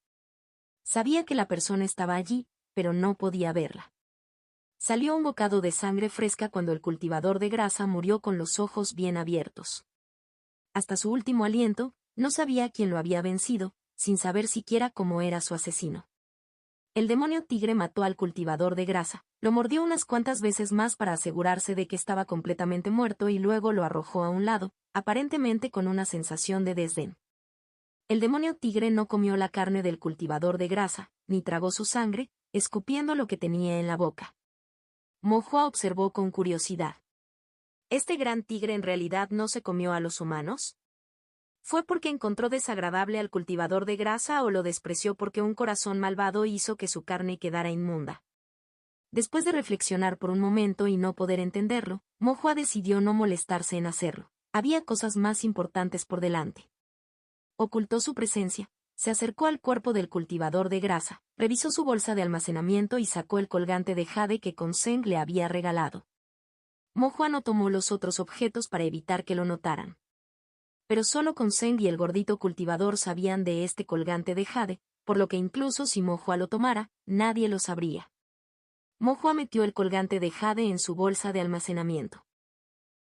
Sabía que la persona estaba allí, pero no podía verla. Salió un bocado de sangre fresca cuando el cultivador de grasa murió con los ojos bien abiertos. Hasta su último aliento, no sabía quién lo había vencido, sin saber siquiera cómo era su asesino. El demonio tigre mató al cultivador de grasa, lo mordió unas cuantas veces más para asegurarse de que estaba completamente muerto y luego lo arrojó a un lado, aparentemente con una sensación de desdén. El demonio tigre no comió la carne del cultivador de grasa, ni tragó su sangre, escupiendo lo que tenía en la boca. Mohua observó con curiosidad. ¿Este gran tigre en realidad no se comió a los humanos? ¿Fue porque encontró desagradable al cultivador de grasa o lo despreció porque un corazón malvado hizo que su carne quedara inmunda? Después de reflexionar por un momento y no poder entenderlo, Mohua decidió no molestarse en hacerlo. Había cosas más importantes por delante. Ocultó su presencia, se acercó al cuerpo del cultivador de grasa, revisó su bolsa de almacenamiento y sacó el colgante de jade que Conseng le había regalado. Mohua no tomó los otros objetos para evitar que lo notaran. Pero solo Conseng y el gordito cultivador sabían de este colgante de jade, por lo que incluso si Mohua lo tomara, nadie lo sabría. Mohua metió el colgante de jade en su bolsa de almacenamiento.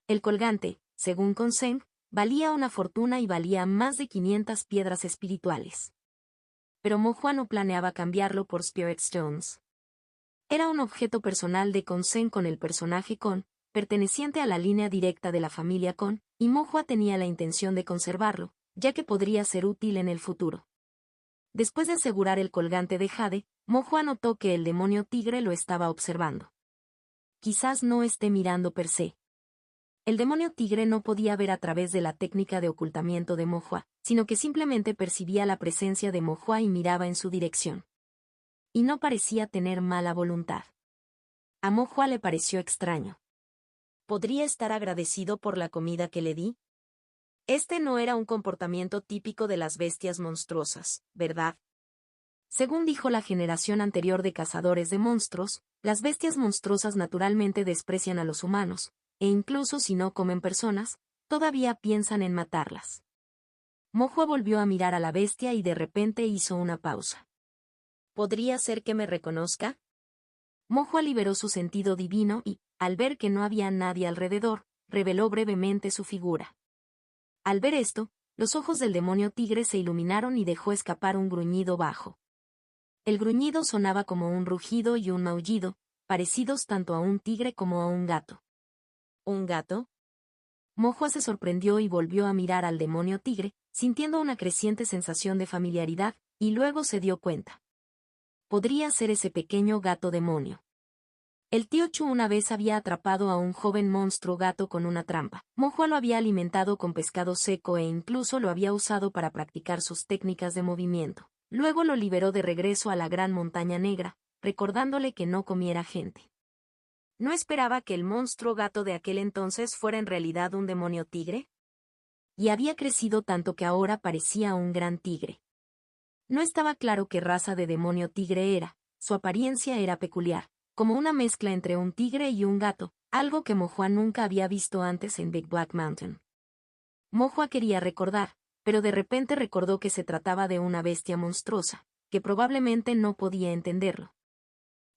El colgante, según Conseng, valía una fortuna y valía más de 500 piedras espirituales. Pero Mohua no planeaba cambiarlo por Spirit Stones. Era un objeto personal de Conseng con el personaje Kon, perteneciente a la línea directa de la familia Kon, y Mohua tenía la intención de conservarlo, ya que podría ser útil en el futuro. Después de asegurar el colgante de jade, Mohua notó que el demonio tigre lo estaba observando. Quizás no esté mirando per se. El demonio tigre no podía ver a través de la técnica de ocultamiento de Mohua, sino que simplemente percibía la presencia de Mohua y miraba en su dirección. Y no parecía tener mala voluntad. A Mohua le pareció extraño. ¿Podría estar agradecido por la comida que le di? Este no era un comportamiento típico de las bestias monstruosas, ¿verdad? Según dijo la generación anterior de cazadores de monstruos, las bestias monstruosas naturalmente desprecian a los humanos, e incluso si no comen personas, todavía piensan en matarlas. Mohua volvió a mirar a la bestia y de repente hizo una pausa. ¿Podría ser que me reconozca? Mohua liberó su sentido divino y, al ver que no había nadie alrededor, reveló brevemente su figura. Al ver esto, los ojos del demonio tigre se iluminaron y dejó escapar un gruñido bajo. El gruñido sonaba como un rugido y un maullido, parecidos tanto a un tigre como a un gato. ¿Un gato? Mohua se sorprendió y volvió a mirar al demonio tigre, sintiendo una creciente sensación de familiaridad, y luego se dio cuenta. Podría ser ese pequeño gato demonio. El tío Chu una vez había atrapado a un joven monstruo gato con una trampa. Mohua lo había alimentado con pescado seco e incluso lo había usado para practicar sus técnicas de movimiento. Luego lo liberó de regreso a la gran montaña negra, recordándole que no comiera gente. ¿No esperaba que el monstruo gato de aquel entonces fuera en realidad un demonio tigre? Y había crecido tanto que ahora parecía un gran tigre. No estaba claro qué raza de demonio tigre era, su apariencia era peculiar, como una mezcla entre un tigre y un gato, algo que Mohua nunca había visto antes en Big Black Mountain. Mohua quería recordar, pero de repente recordó que se trataba de una bestia monstruosa, que probablemente no podía entenderlo.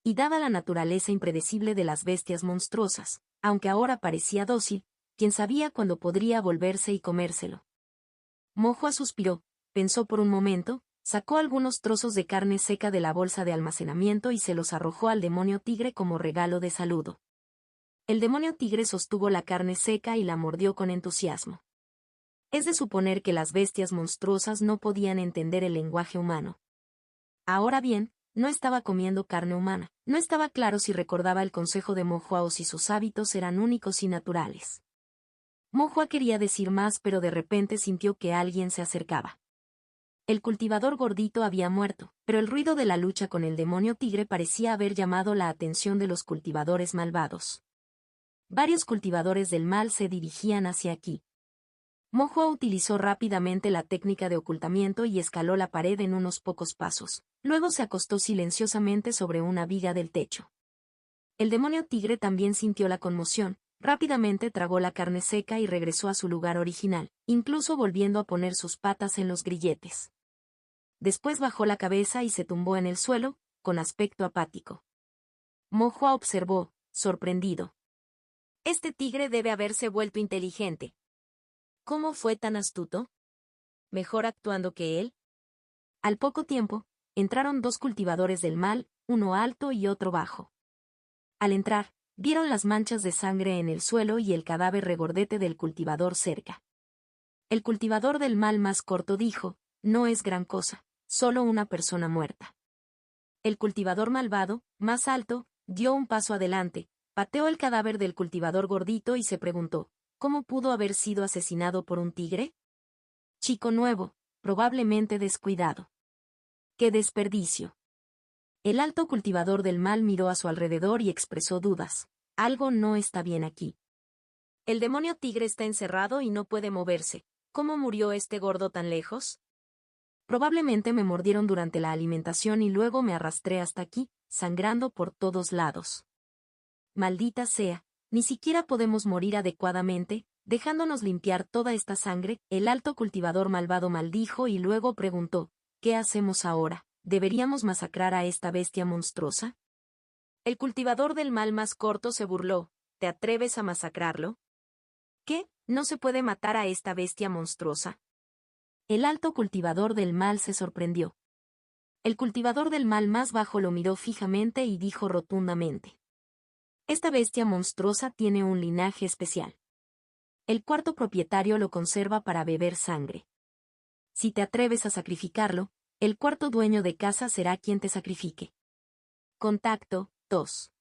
Y dada la naturaleza impredecible de las bestias monstruosas, aunque ahora parecía dócil, quién sabía cuándo podría volverse y comérselo. Mohua suspiró, pensó por un momento, sacó algunos trozos de carne seca de la bolsa de almacenamiento y se los arrojó al demonio tigre como regalo de saludo. El demonio tigre sostuvo la carne seca y la mordió con entusiasmo. Es de suponer que las bestias monstruosas no podían entender el lenguaje humano. Ahora bien, no estaba comiendo carne humana. No estaba claro si recordaba el consejo de Mohua o si sus hábitos eran únicos y naturales. Mohua quería decir más, pero de repente sintió que alguien se acercaba. El cultivador gordito había muerto, pero el ruido de la lucha con el demonio tigre parecía haber llamado la atención de los cultivadores malvados. Varios cultivadores del mal se dirigían hacia aquí. Mohua utilizó rápidamente la técnica de ocultamiento y escaló la pared en unos pocos pasos. Luego se acostó silenciosamente sobre una viga del techo. El demonio tigre también sintió la conmoción. Rápidamente tragó la carne seca y regresó a su lugar original, incluso volviendo a poner sus patas en los grilletes. Después bajó la cabeza y se tumbó en el suelo, con aspecto apático. Mohua observó, sorprendido. Este tigre debe haberse vuelto inteligente. ¿Cómo fue tan astuto? ¿Mejor actuando que él? Al poco tiempo, entraron dos cultivadores del mal, uno alto y otro bajo. Al entrar, vieron las manchas de sangre en el suelo y el cadáver regordete del cultivador cerca. El cultivador del mal más corto dijo, no es gran cosa, solo una persona muerta. El cultivador malvado, más alto, dio un paso adelante, pateó el cadáver del cultivador gordito y se preguntó, ¿cómo pudo haber sido asesinado por un tigre? Chico nuevo, probablemente descuidado. ¡Qué desperdicio! El alto cultivador del mal miró a su alrededor y expresó dudas. Algo no está bien aquí. El demonio tigre está encerrado y no puede moverse. ¿Cómo murió este gordo tan lejos? Probablemente me mordieron durante la alimentación y luego me arrastré hasta aquí, sangrando por todos lados. Maldita sea, ni siquiera podemos morir adecuadamente, dejándonos limpiar toda esta sangre. El alto cultivador malvado maldijo y luego preguntó, ¿qué hacemos ahora? ¿Deberíamos masacrar a esta bestia monstruosa? El cultivador del mal más corto se burló, ¿te atreves a masacrarlo? ¿Qué? ¿No se puede matar a esta bestia monstruosa? El alto cultivador del mal se sorprendió. El cultivador del mal más bajo lo miró fijamente y dijo rotundamente. Esta bestia monstruosa tiene un linaje especial. El cuarto propietario lo conserva para beber sangre. Si te atreves a sacrificarlo, el cuarto dueño de casa será quien te sacrifique. Contacto, 2.